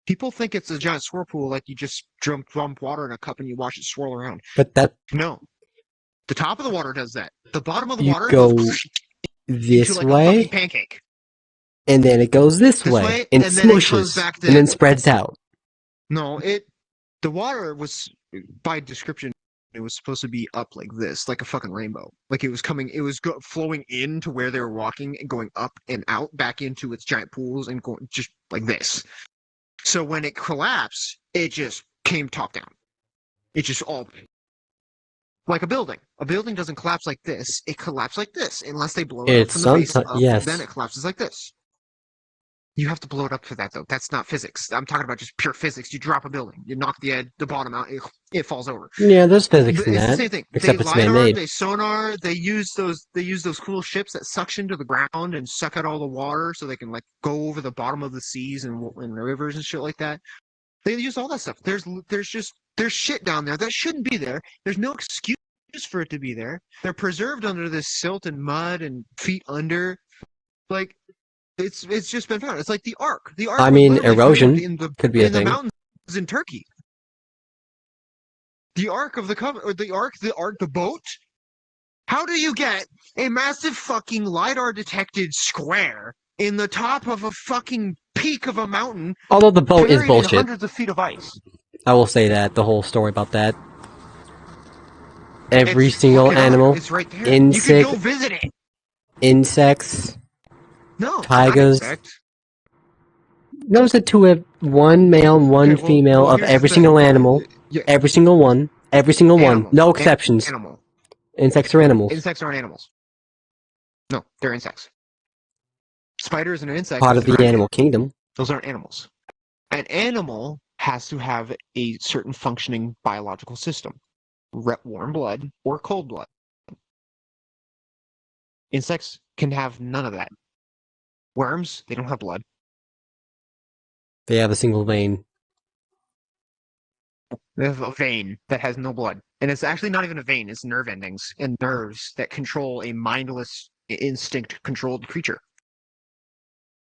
B: People think it's a giant whirlpool, like you just dump water in a cup and you watch it swirl around.
E: But that
B: No. The top of the water does that. The bottom of the
E: You
B: water
E: go
B: goes
E: this
B: into like a
E: way,
B: fucking pancake.
E: and then it goes this
B: This
E: way,
B: way,
E: and
B: and then it comes
E: smushes,
B: back to-
E: and then spreads out.
B: No, the water was, by description, it was supposed to be up like this, like a fucking rainbow. Like it was flowing into where they were walking and going up and out, back into its giant pools and going just like this. So when it collapsed, it just came top down. It just all like a building. A building doesn't collapse like this. It collapses like this, unless they blow it up
E: It's
B: from the base
E: someti-
B: up,
E: yes.
B: then it collapses like this. You have to blow it up for that, though. That's not physics. I'm talking about just pure physics. You drop a building, you knock the bottom out, it falls over.
E: Yeah, there's physics
B: But
E: in
B: it's the
E: that.
B: same thing.
E: except
B: they
E: it's
B: LiDAR,
E: man-made.
B: they sonar, they use those cool ships that suction to the ground and suck out all the water so they can like go over the bottom of the seas and rivers and shit like that. They use all that stuff. There's shit down there that shouldn't be there. There's no excuse for it to be there. They're preserved under this silt and mud and feet under. Like it's just been found. It's like the Ark. The Ark.
E: I
B: was
E: mean,
B: literally
E: erosion
B: found in the
E: could be a
B: in the
E: thing.
B: mountains in Turkey. The Ark of the Covenant, or the Ark, the boat. How do you get a massive fucking LiDAR detected square in the top of a fucking peak of a mountain?
E: Although the boat is
B: buried in
E: bullshit.
B: hundreds of feet of ice.
E: I will say that, the whole story about that. Every
B: It's
E: single
B: fucking up.
E: animal,
B: It's right there.
E: insect-
B: You can go visit it.
E: insects.
B: No,
E: Tigers.
B: not insect.
E: Notice that two have one male and one
B: Okay, well-
E: female
B: well,
E: of
B: here's the
E: every
B: thing.
E: single animal.
B: Yeah.
E: Every single one. Every single one.
B: Animal.
E: No exceptions.
B: Animal.
E: Insects are animals.
B: Insects aren't animals. No, they're insects. spiders and insects.
E: Part of the
B: aren't-
E: animal kingdom.
B: Those aren't animals. An animal has to have a certain functioning biological system. Warm blood or cold blood. Insects can have none of that. Worms, they don't have blood.
E: They have a single vein.
B: They have a vein that has no blood. And it's actually not even a vein, it's nerve endings and nerves that control a mindless, instinct-controlled creature.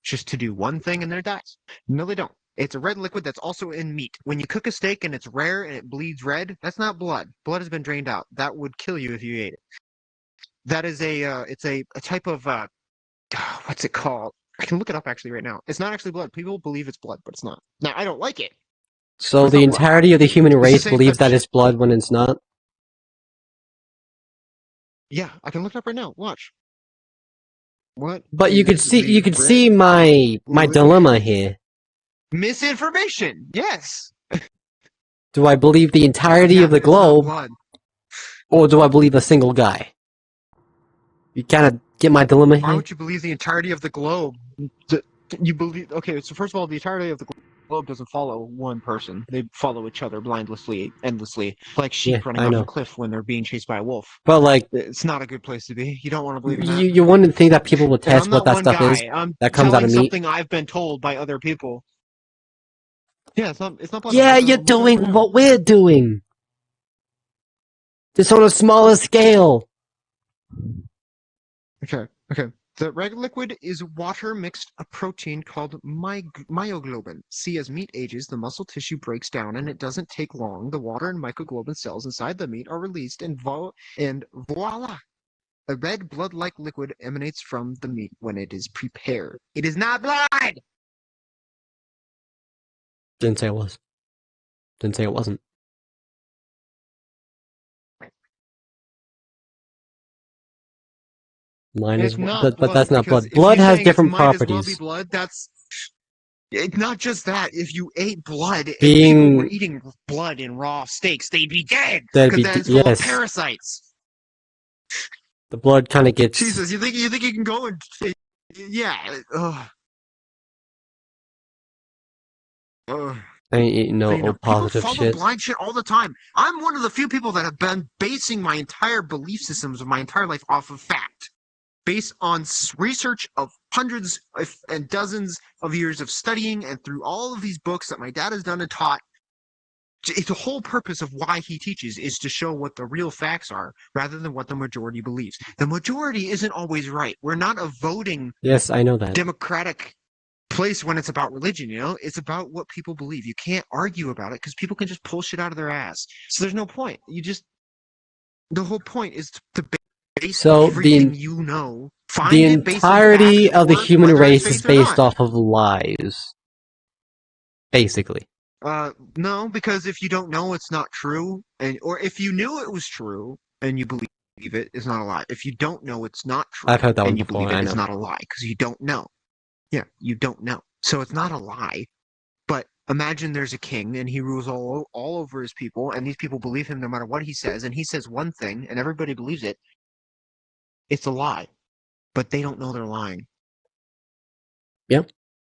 B: Just to do one thing and then it dies. No, they don't. It's a red liquid that's also in meat. When you cook a steak and it's rare and it bleeds red, that's not blood. Blood has been drained out. That would kill you if you ate it. That is it's a type of, what's it called? I can look it up actually right now. It's not actually blood. People believe it's blood, but it's not. Now, I don't like it.
E: So
B: It's
E: the
B: not blood.
E: entirety of the human
B: the
E: race
B: same
E: believes
B: type of
E: that it's blood when it's not.
B: Yeah, I can look it up right now. Watch. What?
E: But you could
B: is
E: see,
B: the
E: you could
B: red
E: see my
B: liquid?
E: dilemma here.
B: Misinformation. Yes.
E: Do I believe the entirety
B: Yeah,
E: of the
B: it's not
E: globe,
B: blood.
E: or do I believe a single guy? You kind of get my dilemma
B: Why
E: here.
B: would you believe the entirety of the globe? You believe? Okay, so first of all, the entirety of the globe doesn't follow one person. They follow each other blindlessly, endlessly, like sheep
E: Yeah,
B: running
E: I
B: off
E: know.
B: a cliff when they're being chased by a wolf.
E: But like,
B: It's not a good place to be. You don't want to believe in that.
E: you wouldn't think that people would
B: And I'm
E: test what
B: not
E: that
B: one
E: stuff
B: guy.
E: is
B: I'm
E: that comes out
B: telling
E: of meat.
B: something I've been told by other people. Yeah, it's not. It's not blood.
E: Yeah,
B: I'm
E: you're
B: looking it up
E: doing
B: right now.
E: what we're doing. Just on a smaller scale.
B: Okay, okay. The red liquid is water mixed a protein called myoglobin. See, as meat ages, the muscle tissue breaks down, and it doesn't take long. The water and myoglobin cells inside the meat are released, and voila! A red blood-like liquid emanates from the meat when it is prepared. It is not blood!
E: Didn't say it was. Didn't say it wasn't. Mine
B: It's
E: is,
B: not
E: but that's
B: blood,
E: not
B: because
E: blood.
B: if
E: Blood
B: you're
E: has
B: saying it
E: different
B: might as well be
E: properties.
B: blood, that's... It's not just that. If you ate blood and
E: Being-
B: people were eating blood in raw steaks, they'd be dead!
E: That'd
B: Because
E: be
B: that is full of
E: yes.
B: parasites!
E: The blood kind of gets.
B: Jesus, you think you can go and... Yeah. Ugh. Ugh.
E: I ain't eating no
B: You know,
E: old positive
B: people follow
E: shit.
B: blind shit all the time. I'm one of the few people that have been basing my entire belief systems of my entire life off of fact, based on research of hundreds and dozens of years of studying, and through all of these books that my dad has done and taught. The whole purpose of why he teaches is to show what the real facts are, rather than what the majority believes. The majority isn't always right. We're not a voting
E: Yes, I know that.
B: democratic place when it's about religion, you know? It's about what people believe. You can't argue about it because people can just pull shit out of their ass. So there's no point. The whole point is to base
E: So
B: everything you know. Find
E: the
B: it based in
E: entirety
B: fact,
E: of the
B: or
E: human
B: whether it's
E: race is
B: faith or
E: based
B: not.
E: off of lies. Basically.
B: No, because if you don't know, it's not true, or if you knew it was true and you believe it, it's not a lie. If you don't know it's not true,
E: I've heard that one
B: and you
E: before,
B: believe
E: I
B: it, it's
E: know.
B: not a lie because you don't know. Yeah, you don't know, so it's not a lie. But imagine there's a king and he rules all over his people, and these people believe him no matter what he says, and he says one thing and everybody believes it. It's a lie, but they don't know they're lying.
E: Yep.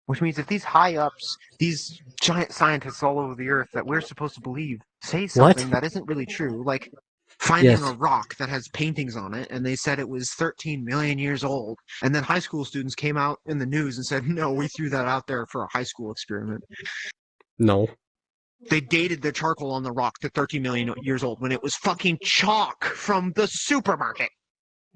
B: Which means if these high ups, these giant scientists all over the earth that we're supposed to believe, say something that isn't really true, like finding
E: Yes.
B: a rock that has paintings on it, and they said it was 13 million years old, and then high school students came out in the news and said, no, we threw that out there for a high school experiment.
E: No.
B: They dated the charcoal on the rock to 13 million years old when it was fucking chalk from the supermarket.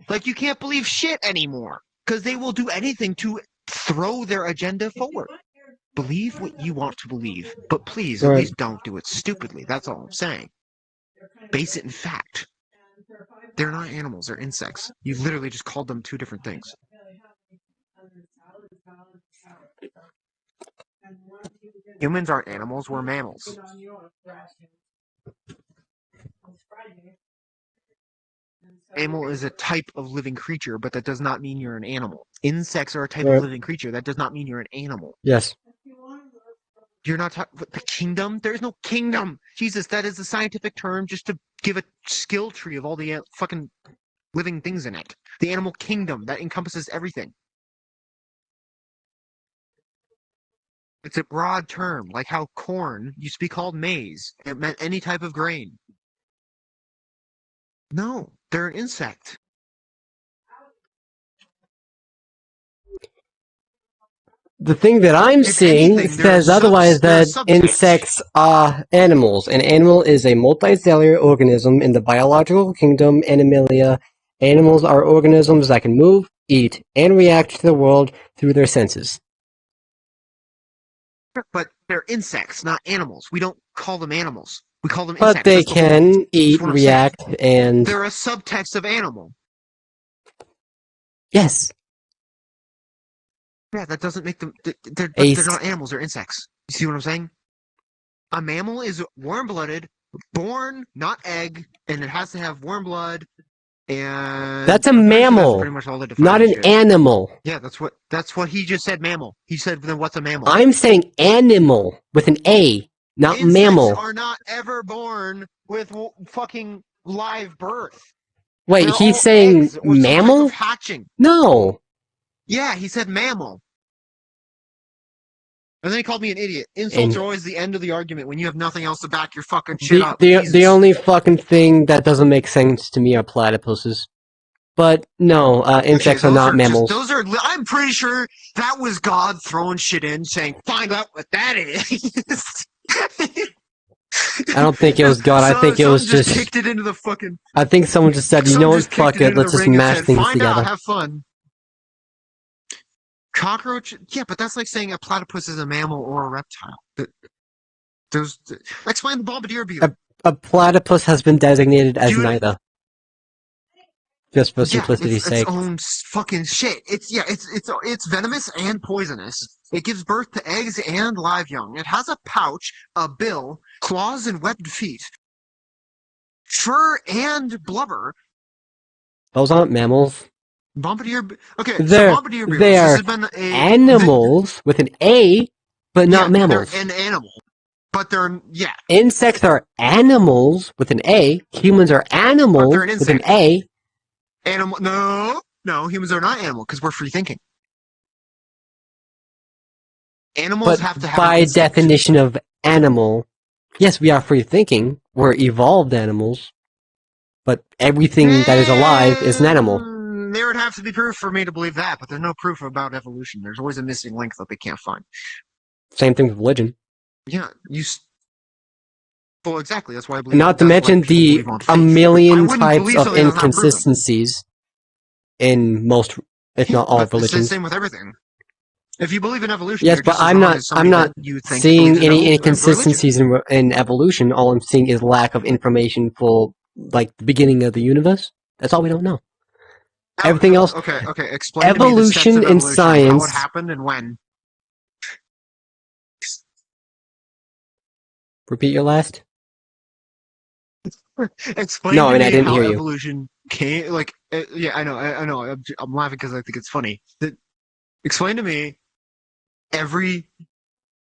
B: Like, you can't believe shit anymore, because they will do anything to throw their agenda forward. Believe what you want to believe, but please, at
E: Right.
B: least don't do it stupidly. That's all I'm saying. Base it in fact. They're not animals, they're insects. You've literally just called them two different things. Humans aren't animals, we're mammals. Animal is a type of living creature, but that does not mean you're an animal. Insects are a type
E: Right.
B: of living creature. That does not mean you're an animal.
E: Yes.
B: You're not talking the kingdom? There is no kingdom. Jesus, that is a scientific term just to give a skill tree of all the fucking living things in it. The animal kingdom, that encompasses everything. It's a broad term, like how corn used to be called maize. It meant any type of grain. No, they're an insect.
E: The thing that I'm
B: If
E: seeing
B: anything, they're a
E: says otherwise
B: they're a
E: that
B: subtext.
E: insects are animals. An animal is a multicellular organism in the biological kingdom Animalia. Animals are organisms that can move, eat, and react to the world through their senses.
B: But they're insects, not animals. We don't call them animals. We call them
E: But
B: insects.
E: they
B: That's the whole point.
E: can eat,
B: what I'm saying.
E: react, and...
B: They're a subtext of animal.
E: Yes.
B: Yeah, that doesn't make them. They're
E: Ace.
B: not animals. They're insects. You see what I'm saying? A mammal is warm-blooded, born, not egg, and it has to have warm blood. And
E: That's a
B: I'm pretty sure
E: mammal,
B: that's pretty much all the defining
E: not an
B: shit.
E: animal.
B: Yeah, that's what he just said. Mammal. He said, then what's a mammal?
E: I'm saying animal with an A, not
B: Insects
E: mammal.
B: are not ever born with fucking live birth.
E: Wait,
B: They're
E: he's
B: all
E: saying
B: eggs or some type
E: mammal?
B: of hatching.
E: No.
B: Yeah, he said mammal. And then he called me an idiot. Insults
E: And-
B: are always the end of the argument when you have nothing else to back your fucking shit up.
E: The
B: Jesus.
E: only fucking thing that doesn't make sense to me are platypuses. But no, insects
B: Okay,
E: are not
B: just-
E: mammals.
B: those are. I'm pretty sure that was God throwing shit in, saying, "Find out what that is."
E: I don't think it was God. I think it was
B: someone
E: just.
B: kicked it into the fucking.
E: I think someone just said, you know
B: Someone
E: what,
B: just kicked
E: fuck
B: it
E: it,
B: into
E: let's
B: the
E: just
B: ring and
E: mash
B: said,
E: things
B: "Find
E: together.
B: out, have fun." Cockroach, yeah, but that's like saying a platypus is a mammal or a reptile. Those explain the bombardier beetle.
E: A platypus has been designated as
B: Dude.
E: neither. Just for
B: Yeah,
E: simplicity's
B: it's
E: sake.
B: its own fucking shit. It's venomous and poisonous. It gives birth to eggs and live young. It has a pouch, a bill, claws, and webbed feet, fur and blubber.
E: Those aren't mammals.
B: Bombardier. Okay,
E: They're-
B: so bombardier beetles.
E: they
B: This
E: are
B: has been a
E: Animals with an A, but not mammals.
B: They're an animal, but they're
E: Insects are animals with an A. Humans are animals
B: they're an
E: with an
B: insect.
E: A.
B: animal. No, humans are not animal because we're free thinking. Animals
E: But
B: have to have
E: by
B: an instinct.
E: definition of animal, yes, we are free thinking. We're evolved animals. But everything that is alive is an animal.
B: There would have to be proof for me to believe that, but there's no proof about evolution. There's always a missing link that they can't find.
E: Same thing with religion.
B: Yeah, well, exactly. That's why I believe.
E: Not to
B: that's why
E: mention
B: people
E: the
B: believe on
E: a
B: faith. I
E: million
B: wouldn't
E: types
B: believe
E: of
B: something that's not proven.
E: inconsistencies in most, if not all,
B: But it's the
E: religions.
B: same with everything. If you believe in evolution,
E: Yes,
B: you're
E: but
B: just as
E: I'm
B: wrong
E: not.
B: as
E: I'm
B: somebody
E: not
B: that you think
E: seeing
B: believes in
E: any
B: religion.
E: inconsistencies in evolution. All I'm seeing is lack of information for like the beginning of the universe. That's all we don't know. Everything else.
B: Okay. Explain to me the
E: Evolution
B: steps of
E: in
B: evolution, how
E: science-
B: it happened and when.
E: Repeat your last.
B: Explain
E: No,
B: to
E: and
B: me
E: I didn't
B: how
E: hear you.
B: evolution came. Like, yeah, I know. I'm laughing because I think it's funny. Explain to me every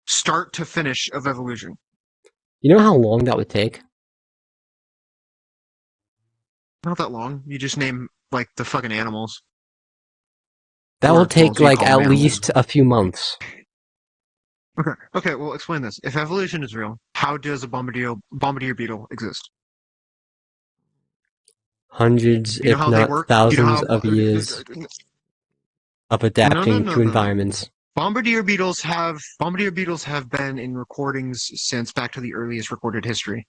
B: start to finish of evolution.
E: You know how long that would take?
B: Not that long. You just name like the fucking animals.
E: That
B: Or,
E: will
B: well,
E: take
B: so you
E: like
B: call
E: at
B: them animals.
E: least a few months.
B: Okay. Well, explain this. If evolution is real, how does a bombardier beetle exist?
E: Hundreds,
B: You know
E: if
B: how they
E: not
B: work.
E: thousands of years of adapting
B: no,
E: to
B: no.
E: environments.
B: Bombardier beetles have been in recordings since back to the earliest recorded history.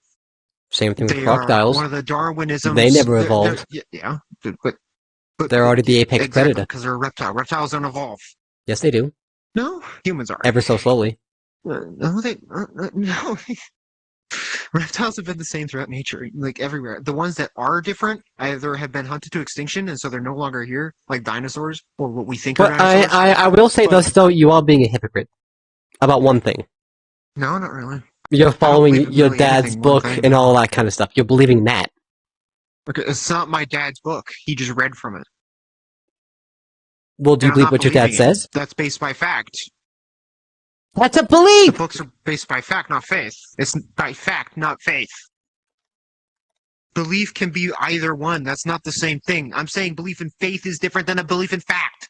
E: Same thing with
B: They
E: crocodiles.
B: are one of the Darwinisms.
E: They never
B: they're-
E: evolved.
B: yeah, but
E: They're already the apex predator.
B: because they're a reptile. Reptiles don't evolve.
E: Yes, they do.
B: No, humans are.
E: Ever so slowly.
B: No, no. Reptiles have been the same throughout nature, like everywhere. The ones that are different either have been hunted to extinction, and so they're no longer here, like dinosaurs, or what we think are
E: But
B: dinosaurs.
E: I will say
B: But-
E: this though, you are being a hypocrite about one thing.
B: No, not really.
E: You're following
B: believe in
E: your
B: really
E: dad's
B: anything, one
E: book
B: thing.
E: and all that kind of stuff. You're believing that.
B: Okay, it's not my dad's book. He just read from it.
E: Well, do you
B: And I'm
E: believe
B: not
E: what your dad
B: believing it.
E: says?
B: That's based by fact.
E: That's a
B: The
E: belief!
B: books are based by fact, not faith. It's by fact, not faith. Belief can be either one. That's not the same thing. I'm saying belief in faith is different than a belief in fact.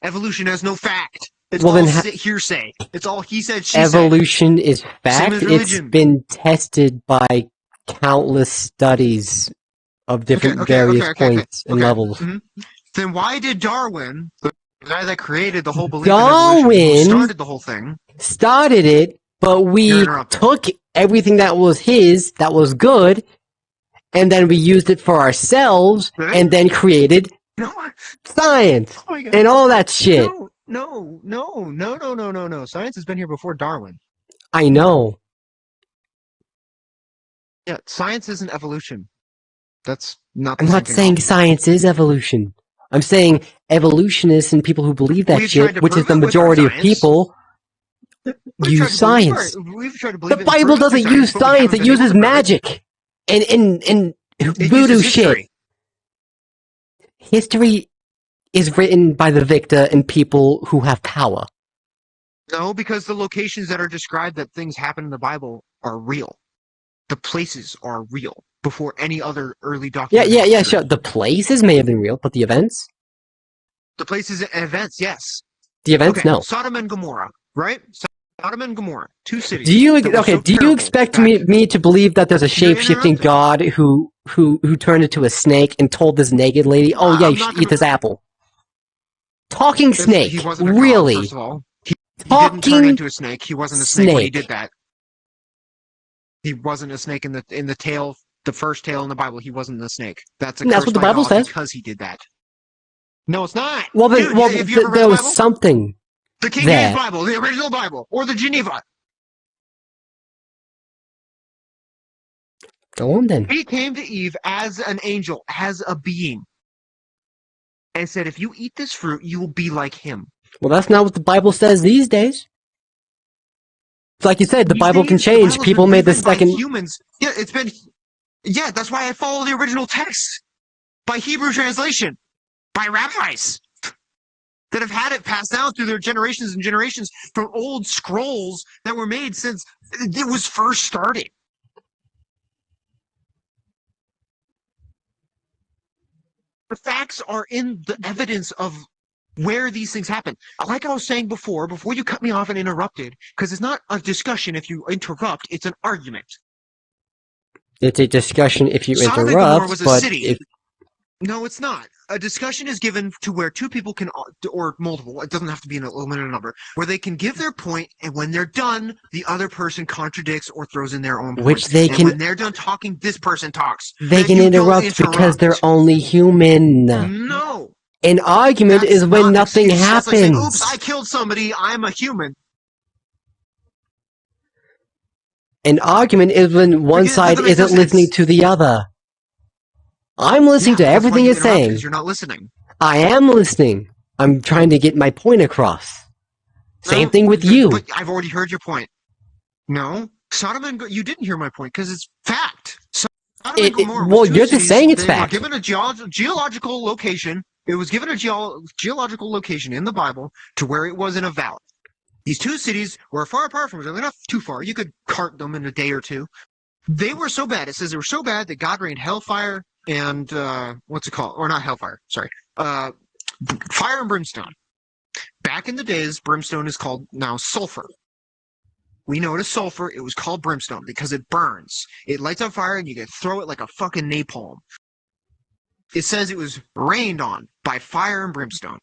B: Evolution has no fact. It's
E: Well,
B: all
E: then
B: hearsay. It's all he said, she said.
E: Evolution is fact.
B: as
E: It's
B: religion.
E: been tested by countless studies of different various points and levels.
B: Mhm. Then why did Darwin, the guy that created the whole belief in evolution, who
E: Darwin
B: started the whole thing,
E: started it, but
B: You're
E: we
B: interrupting.
E: took everything that was his, that was good, and then we used it for ourselves,
B: Right.
E: and then created
B: no,
E: science
B: oh my God.
E: and all that shit.
B: No. Science has been here before Darwin.
E: I know.
B: Yeah, science isn't evolution. That's not the
E: I'm
B: same
E: not
B: thing at
E: saying
B: all.
E: science is evolution. I'm saying evolutionists and people who believe that
B: We've tried
E: shit,
B: to
E: which is
B: prove
E: the
B: it with our
E: majority of
B: science.
E: people,
B: We've
E: use
B: tried to
E: science.
B: We've tried to believe
E: The
B: it and prove
E: Bible
B: it through
E: doesn't use
B: but we
E: science,
B: haven't
E: it
B: been able
E: uses
B: to prove it.
E: magic. And
B: It
E: voodoo
B: uses
E: shit.
B: history.
E: History is written by the victor and people who have power.
B: No, because the locations that are described that things happen in the Bible are real. The places are real before any other early document.
E: Yeah, sure. The places may have been real, but the events?
B: The places and events, yes.
E: The events,
B: Okay,
E: no.
B: Sodom and Gomorrah, right? Sodom and Gomorrah, two cities.
E: Do you
B: that were so
E: do you
B: terrible
E: expect
B: that-
E: me to believe that there's a
B: You're
E: shape-shifting
B: interrupting.
E: god who turned into a snake and told this naked lady, "Oh yeah,
B: I'm
E: you
B: not
E: should
B: gonna-
E: eat this apple"? Talking snake,
B: He wasn't a god,
E: really?
B: first of all. He didn't turn
E: Talking
B: into a snake. He wasn't a snake when he
E: snake.
B: did that. He wasn't a snake in the tail, the first tail in the Bible. He wasn't a snake. That's a
E: That's
B: curse
E: what the
B: by
E: Bible
B: God
E: says.
B: because he did that. No, it's not.
E: Well, then,
B: Dude,
E: well,
B: have you ever read
E: there
B: the
E: was
B: Bible?
E: something.
B: The King
E: there.
B: James Bible, the original Bible, or the Geneva.
E: Go on then.
B: He came to Eve as an angel, as a being, and said, "If you eat this fruit, you will be like him."
E: Well, that's not what the Bible says these days. It's like you said, the
B: These
E: Bible can
B: days, the
E: change.
B: Bible's
E: People
B: been
E: made the
B: written by
E: second.
B: humans. Yeah, it's been. Yeah, that's why I follow the original text by Hebrew translation, by rabbis that have had it passed down through their generations and generations from old scrolls that were made since it was first started. The facts are in the evidence of where these things happen. Like I was saying before you cut me off and interrupted, because it's not a discussion if you interrupt, it's an argument.
E: It's a discussion if you
B: Sodom and Gomorrah
E: interrupt,
B: was a
E: but
B: city.
E: if
B: No, it's not. A discussion is given to where two people can, or multiple, it doesn't have to be in a limited number, where they can give their point, and when they're done, the other person contradicts or throws in their own point.
E: Which they
B: and
E: can-
B: when they're done talking, this person talks.
E: they
B: And
E: can
B: you don't
E: interrupt because they're
B: interrupt.
E: only human.
B: No.
E: An argument
B: That's
E: is when
B: not
E: nothing
B: excuse. That's like
E: happens.
B: saying, "Oops, I killed somebody. I'm a human."
E: An argument is when one
B: Because it
E: side
B: doesn't make no
E: isn't listening
B: sense.
E: to the other. I'm listening to
B: Yeah, that's why
E: everything
B: you
E: you're
B: interrupt,
E: saying.
B: because you're not listening.
E: I am listening. I'm trying to get my point across. Same
B: No,
E: thing with
B: but-
E: you.
B: But I've already heard your point. No, Sodom and you didn't hear my point because it's fact. Sodom and Gomorrah was
E: well,
B: two
E: you're just
B: cities.
E: saying it's
B: They
E: fact.
B: were given a geological location. It was given a geological location in the Bible to where it was in a valley. These two cities were far apart from each other. They're not too far. You could cart them in a day or two. They were so bad. It says they were so bad that God rained hellfire and what's it called? Or not hellfire. Sorry, fire and brimstone. Back in the days, brimstone is called now sulfur. We know it as sulfur. It was called brimstone because it burns. It lights on fire and you can throw it like a fucking napalm. It says it was rained on by fire and brimstone.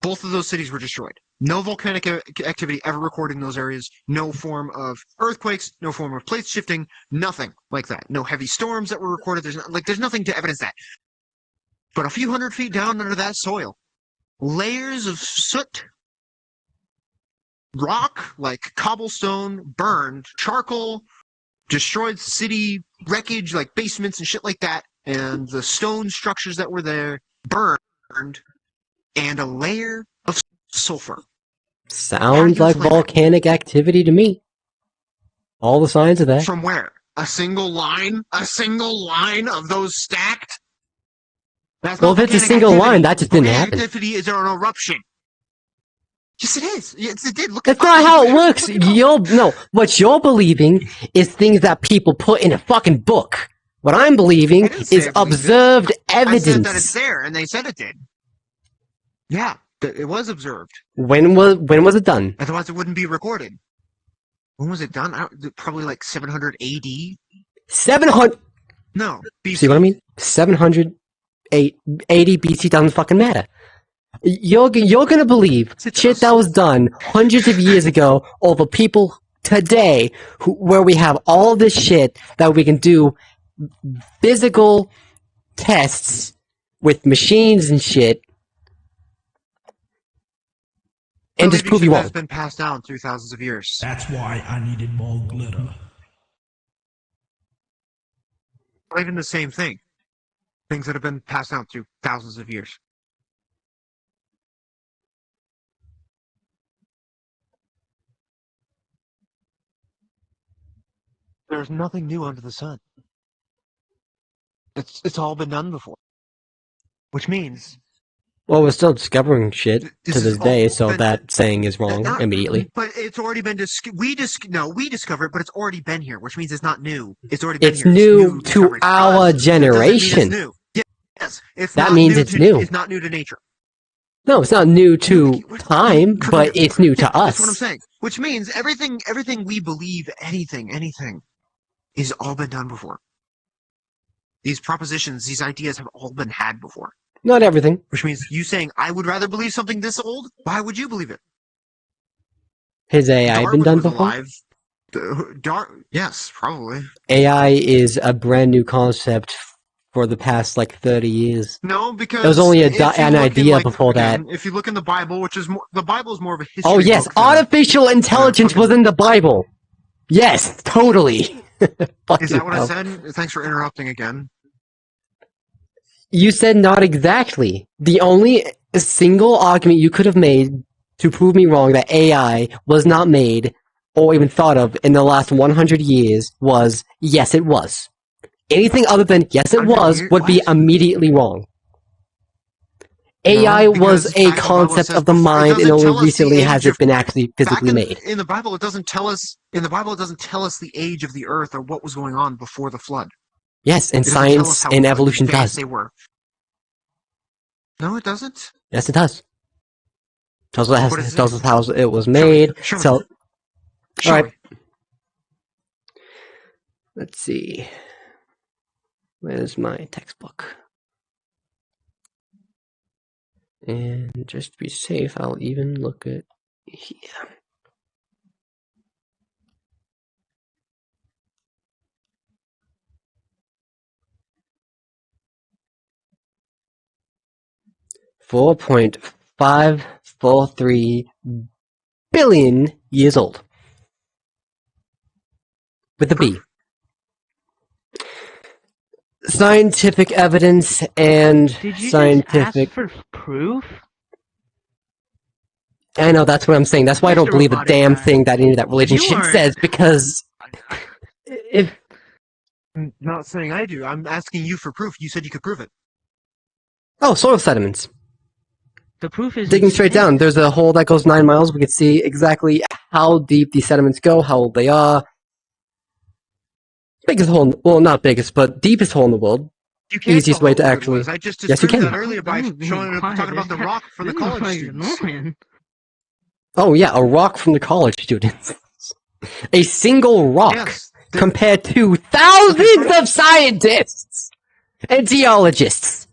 B: Both of those cities were destroyed. No volcanic activity ever recorded in those areas. No form of earthquakes. No form of plate shifting. Nothing like that. No heavy storms that were recorded. There's nothing to evidence that. But a few hundred feet down under that soil, layers of soot, rock like cobblestone, burned, charcoal, destroyed city wreckage like basements and shit like that, and the stone structures that were there burned, and a layer of sulfur.
E: Sounds
B: years
E: like
B: later.
E: volcanic activity to me. All the signs of that.
B: From where? A single line? A single line of those stacked? That's
E: Well,
B: not
E: if it's a
B: volcanic
E: single
B: activity.
E: line, that just didn't
B: Volcanic
E: happen.
B: activity is an eruption. Yes, it is. Yes, it did. Look
E: That's
B: it up.
E: not how it works.
B: Look it up.
E: What you're believing is things that people put in a fucking book. What I'm believing
B: I didn't say
E: is
B: I believed it.
E: observed
B: I said that it's
E: evidence.
B: there, and they said it did. Yeah, It was observed.
E: When was it done?
B: Otherwise, it wouldn't be recorded. When was it done? Probably like 700 AD.
E: 700.
B: No, BC.
E: See what I mean? 780 BC doesn't fucking matter. You're gonna believe shit that was done hundreds of years ago over people today where we have all this shit that we can do physical tests with machines and shit and just prove you wrong.
B: That's been passed down through thousands of years.
I: That's why I needed more glitter.
B: Not even the same thing. Things that have been passed down through thousands of years. There's nothing new under the sun. It's all been done before. Which means...
E: Well, we're still discovering shit to this day, so
B: been,
E: that saying is wrong immediately.
B: But it's already been we discover it, but it's already been here, which means it's not new. It's already been here.
E: It's new to our generation.
B: Yes, it's
E: that
B: not
E: means
B: new
E: it's
B: to,
E: new.
B: It's not new to nature.
E: No, it's not new to time, but it's new to us.
B: That's what I'm saying. Which means everything we believe, anything, is all been done before. These propositions, these ideas have all been had before.
E: Not everything.
B: Which means you saying, I would rather believe something this old? Why would you believe it?
E: Has AI been done before?
B: Yes, probably.
E: AI is a brand new concept for the past, 30 years.
B: No, because...
E: There was only an idea before that.
B: If you look in the Bible, which is the Bible is more of a history
E: Oh, yes, artificial intelligence was in the Bible. Yes, totally.
B: Is that what I said? Thanks for interrupting again.
E: You said not exactly. The only single argument you could have made to prove me wrong that AI was not made or even thought of in the last 100 years was, yes, it was. Anything other than, yes, it was, would be immediately wrong. AI was a concept of the mind, and only recently has it been actually physically made.
B: In the Bible, it doesn't tell us. In the Bible, it doesn't tell us the age of the Earth or what was going on before the flood.
E: Yes, and science and evolution does.
B: They were. No, it doesn't.
E: Yes, it does. Tells us how it was made.
B: Show me.
E: So, all right. Let's see. Where's my textbook? And just to be safe, I'll even look at here. $4.543 billion years old. With a B. Scientific evidence and
D: Did you
E: scientific...
D: just ask for proof?
E: I know, that's what I'm saying. That's why I don't believe a damn thing that any of that religion shit says, because... if...
B: I'm not saying I do. I'm asking you for proof. You said you could prove it.
E: Oh, soil sediments.
D: The proof is...
E: Digging straight down, there's a hole that goes 9 miles. We can see exactly how deep these sediments go, how old they are. Biggest hole, well, not biggest, but deepest hole in the world.
B: You can't
E: Easiest way to actually...
B: I just
E: yes, you
B: disproved
E: can.
B: that earlier by talking about the rock from the college students.
E: Oh yeah, a rock from the college students. A single rock
B: Yes,
E: compared to thousands of scientists and geologists.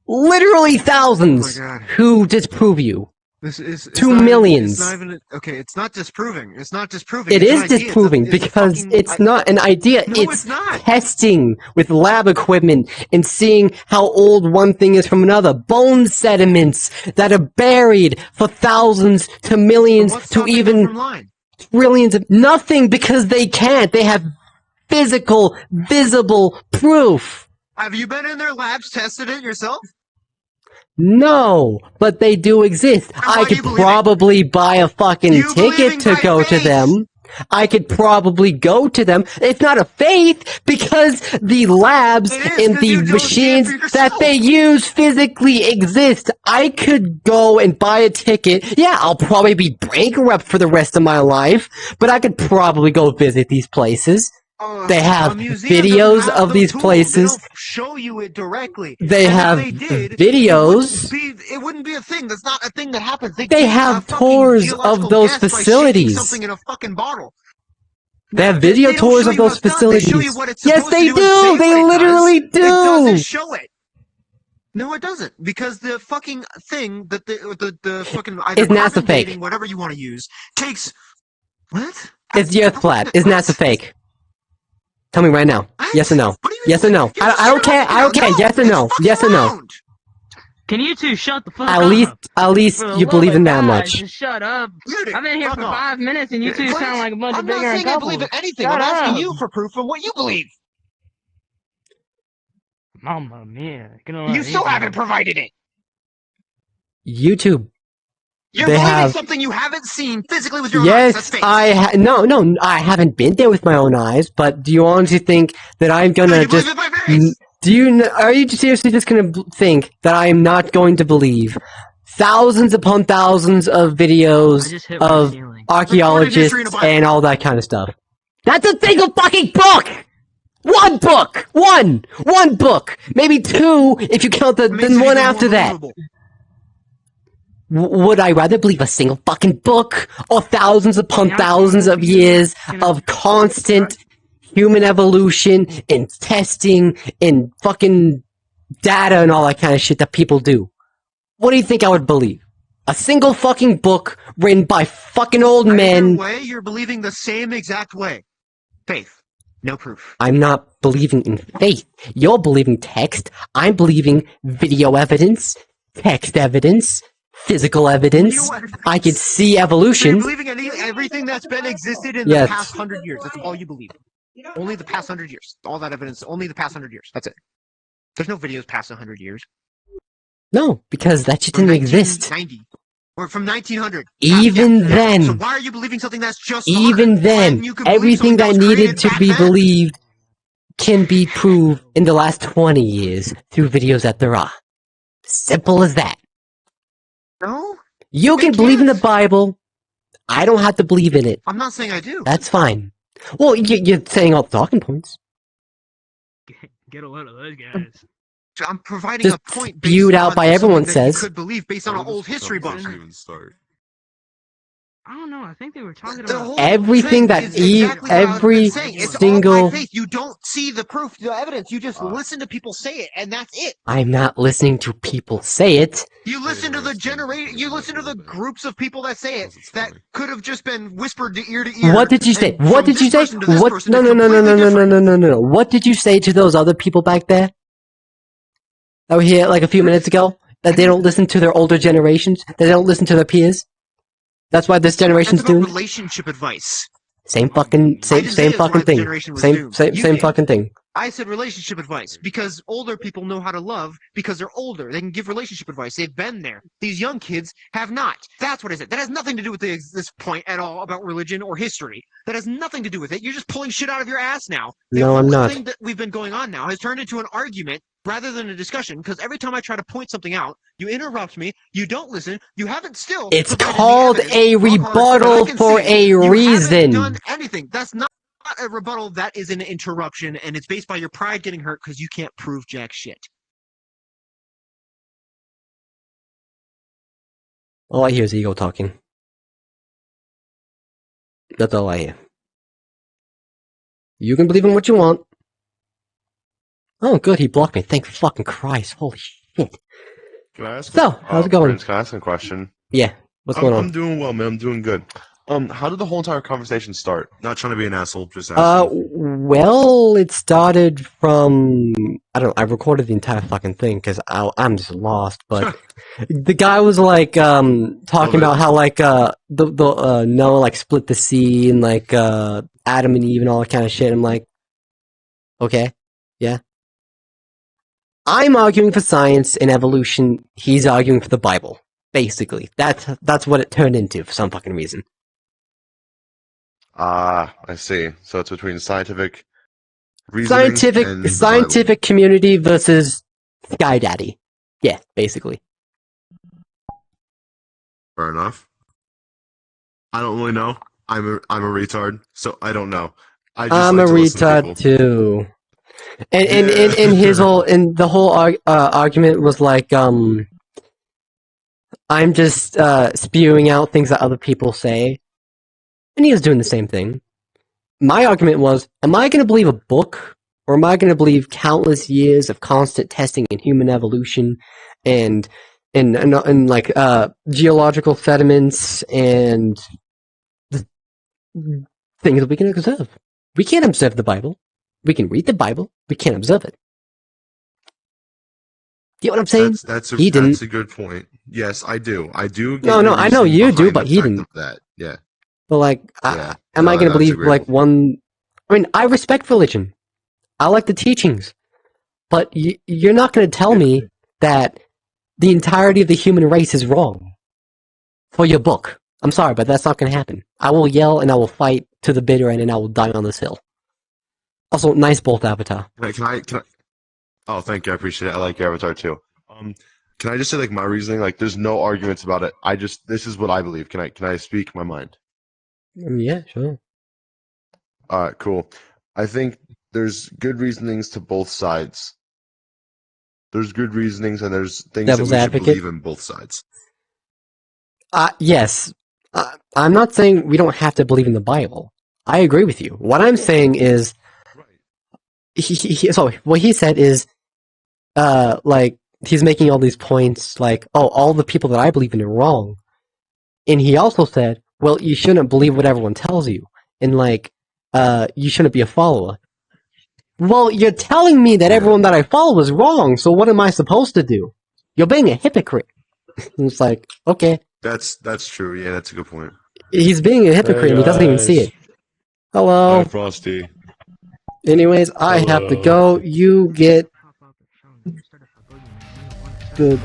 E: Literally thousands
B: Oh my God.
E: who disprove you.
B: This is
E: 2 millions.
B: It's not even okay. It's not disproving. It's not disproving.
E: It
B: it's
E: is
B: an idea.
E: disproving because it's not an idea.
B: No,
E: it's
B: it's not.
E: testing with lab equipment and seeing how old one thing is from another. Bone sediments that are buried for thousands to millions
B: What's
E: to
B: stopping them
E: even
B: from lying?
E: trillions of nothing because they can't. They have physical, visible proof.
B: Have you been in their labs, tested it yourself?
E: No, but they do exist.
B: why
E: I
B: do you
E: could
B: believe it?
E: probably buy a fucking
B: You believe
E: ticket
B: in
E: to
B: my
E: go to
B: faith.
E: them. I could probably go to them. It's not a faith because the labs
B: It is,
E: and
B: 'cause
E: the
B: you don't see it
E: machines
B: for
E: that
B: yourself.
E: they use physically exist. I could go and buy a ticket. Yeah, I'll probably be bankrupt for the rest of my life, but I could probably go visit these places. They have
B: a museum doesn't
E: videos
B: have
E: of
B: those
E: these
B: tools.
E: places.
B: They don't show you it directly.
E: They
B: And
E: have
B: if they did,
E: videos.
B: It wouldn't be a thing. That's not a thing that happens. They
E: They
B: take
E: have
B: a fucking
E: tours
B: geological
E: of those
B: guess by shaking
E: facilities.
B: something in a fucking bottle.
E: They have video
B: They don't
E: tours
B: show
E: of
B: you how
E: those
B: it's done. They show
E: facilities.
B: you what it's
E: Yes,
B: supposed
E: they
B: to do and say
E: do. They
B: what it
E: literally
B: does. It doesn't
E: do.
B: show it. No, it doesn't, because the fucking thing that the fucking either
E: Is NASA
B: carbon
E: fake?
B: dating, whatever you want to use, takes what?
E: Is the Earth flat? Is NASA fake? Tell me right now. Yes or no?
B: What do you
E: Yes or
B: mean?
E: no?
B: You're
E: I don't care. I don't care.
B: no,
E: Yes or
B: it's
E: no?
B: fucking
E: Yes or no?
B: round.
D: Can you two shut the fuck
E: At
D: up?
E: least
D: For the
E: you
D: love
E: believe
D: of
E: in that
D: God,
E: much.
D: Just shut up.
B: Mute it.
D: I've been here
B: Fuck
D: for
B: off.
D: 5 minutes and you two
B: What?
D: sound like a bunch
B: I'm
D: of
B: not
D: bigger
B: saying I believe in anything.
D: Shut
B: I'm asking
D: up.
B: you for proof on what you believe.
D: Mamma mia.
B: You still haven't provided it.
E: YouTube.
B: You're
E: They
B: believing
E: have-
B: something you haven't seen physically with your own eyes. That's
E: Yes,
B: fake.
E: no, I haven't been there with my own eyes. But do you honestly think that I'm
B: No,
E: gonna
B: you believe
E: just?
B: it by face.
E: Are you seriously just gonna think that I am not going to believe thousands upon thousands of
D: I
E: videos
D: just hit my
E: of
D: ceiling.
E: archaeologists
B: history in a Bible.
E: and all that kind of stuff? That's a single fucking book. One book. One book. Maybe two if you count the
B: Makes it
E: one
B: even
E: after
B: more
E: that.
B: believable.
E: Would I rather believe a single fucking book or thousands upon
D: Yeah,
E: thousands of years of constant human evolution and testing and fucking data and all that kind of shit that people do? What do you think I would believe? A single fucking book written by fucking old men.
B: Either way, you're believing the same exact way. Faith. No proof.
E: I'm not believing in faith. You're believing text. I'm believing video evidence, text evidence, physical evidence.
B: Video evidence.
E: I can see
B: So you're
E: evolution.
B: believing everything that's been existed in
E: Yes.
B: the past 100 years. That's all you believe. Only the past 100 years. All that evidence, only the past 100 years. That's it. There's no videos past 100 years.
E: No, because that shit
B: From
E: didn't exist.
B: 1990. Or from 1900.
E: Even
B: Yeah.
E: then,
B: So why are you believing something that's just
E: even
B: started
E: then,
B: when you can believe
E: everything
B: something
E: that
B: was
E: needed
B: created
E: to
B: back
E: be
B: then?
E: believed can be proved in the last 20 years through videos that there are. Simple as that.
B: No?
E: You
B: They
E: can believe in the
B: can't.
E: Bible. I don't have to believe in it.
B: I'm not saying I do.
E: That's fine. Well, you're saying all the talking points.
D: Get a load of those guys.
B: I'm providing
E: Just
B: a point
E: spewed
B: based
E: out
B: on
E: by
B: something
E: everyone
B: that
E: says.
B: you could believe based on an old history book.
D: I don't know. I think they were talking
B: The
D: about.
B: whole
E: Everything
B: thing
E: that
B: is exactly what I've
E: every
B: been saying. It's all
E: single-
B: by faith. You don't see the proof, the evidence. You just listen to people say it, and that's it.
E: I'm not listening to people say it.
B: You listen to the You listen to the groups of people that say it that could have just been whispered to ear to ear.
E: What did you say?
B: and
E: What
B: from
E: did you
B: this
E: say?
B: person to this
E: What?
B: person,
E: No,
B: it's
E: no, no, no, no,
B: completely
E: no, no,
B: different.
E: no, no, no. What did you say to those other people back there that were here like a few minutes ago? That they don't listen to their older generations? That they don't listen to their peers? That's why this generation's
B: That's about
E: doomed?
B: relationship advice.
E: Same
B: I
E: fucking
B: didn't say
E: same
B: that's why
E: fucking
B: the
E: thing.
B: generation was
E: Same
B: doomed.
E: same
B: You
E: same
B: did.
E: fucking thing.
B: I said relationship advice because older people know how to love because they're older. They can give relationship advice. They've been there. These young kids have not. That's what I said. That has nothing to do with this point at all about religion or history. That has nothing to do with it. You're just pulling shit out of your ass now. The
E: No, I'm
B: whole
E: not.
B: thing that we've been going on now has turned into an argument rather than a discussion because every time I try to point something out, you interrupt me, you don't listen, you haven't still
E: It's
B: provided me
E: called
B: evidence
E: a
B: on cards that I
E: rebuttal
B: can
E: for
B: see.
E: a
B: You haven't
E: reason.
B: done anything. That's not a rebuttal. That is an interruption, and it's based by your pride getting hurt because you can't prove jack shit.
E: All I hear is ego talking. That's all I hear. You can believe in what you want. Oh, good, he blocked me. Thank fucking Christ. Holy shit.
J: Can I ask?
E: So, how's it going?
J: Prince, can I ask a question?
E: Yeah, what's going on?
J: I'm doing well, man. I'm doing good. How did the whole entire conversation start? Not trying to be an asshole, just asking.
E: Well, it started from, I don't know, I recorded the entire fucking thing because I'm just lost, but the guy was like, talking about how like, Noah like split the sea and like, Adam and Eve and all that kind of shit. I'm like, okay, yeah. I'm arguing for science and evolution. He's arguing for the Bible. Basically, that's what it turned into for some fucking reason.
J: Ah, I see. So it's between scientific reasoning and the
E: Scientific community versus Sky Daddy. Yeah, basically.
J: Bible. Fair enough. I don't really know. I'm a retard, so I don't know. I just
E: I'm
J: like
E: a
J: to listen to
E: retard
J: people.
E: too. And
J: Yeah.
E: and his whole and the whole argument was like I'm just spewing out things that other people say, and he was doing the same thing. My argument was, am I going to believe a book, or am I going to believe countless years of constant testing in human evolution, and like geological sediments and the things that we can observe? We can't observe the Bible. We can read the Bible. We can't observe it. Do you know what I'm saying?
J: That's
E: He didn't.
J: a good point. Yes, I do. I do get
E: No,
J: your
E: I know
J: reasoning
E: you do,
J: behind
E: but
J: the
E: he
J: fact
E: didn't.
J: of that. Yeah.
E: But like,
J: Yeah.
E: am I going to
J: That's
E: believe like
J: agreeable.
E: one? I mean, I respect religion. I like the teachings, but you're not going to tell me that the entirety of the human race is wrong for your book. I'm sorry, but that's not going to happen. I will yell and I will fight to the bitter end, and I will die on this hill. Also, nice bolt avatar.
J: Can I? Oh, thank you. I appreciate it. I like your avatar too. Can I just say like my reasoning? Like, there's no arguments about it. This is what I believe. Can I speak my mind?
E: Yeah, sure.
J: All right, cool. I think there's good reasonings to both sides. There's good reasonings, and there's things
E: Devil's
J: that we
E: advocate.
J: should believe in both sides.
E: Yes. I'm not saying we don't have to believe in the Bible. I agree with you. What I'm saying is, so what he said is, like, he's making all these points, like, oh, all the people that I believe in are wrong. And he also said, well, you shouldn't believe what everyone tells you. And, like, you shouldn't be a follower. Well, you're telling me that everyone that I follow is wrong, so what am I supposed to do? You're being a hypocrite. And it's like, okay.
J: That's true. Yeah, that's a good point.
E: He's being a hypocrite and he doesn't even see it. Hello.
J: Hi, Frosty.
E: Anyways, I have to go. You get the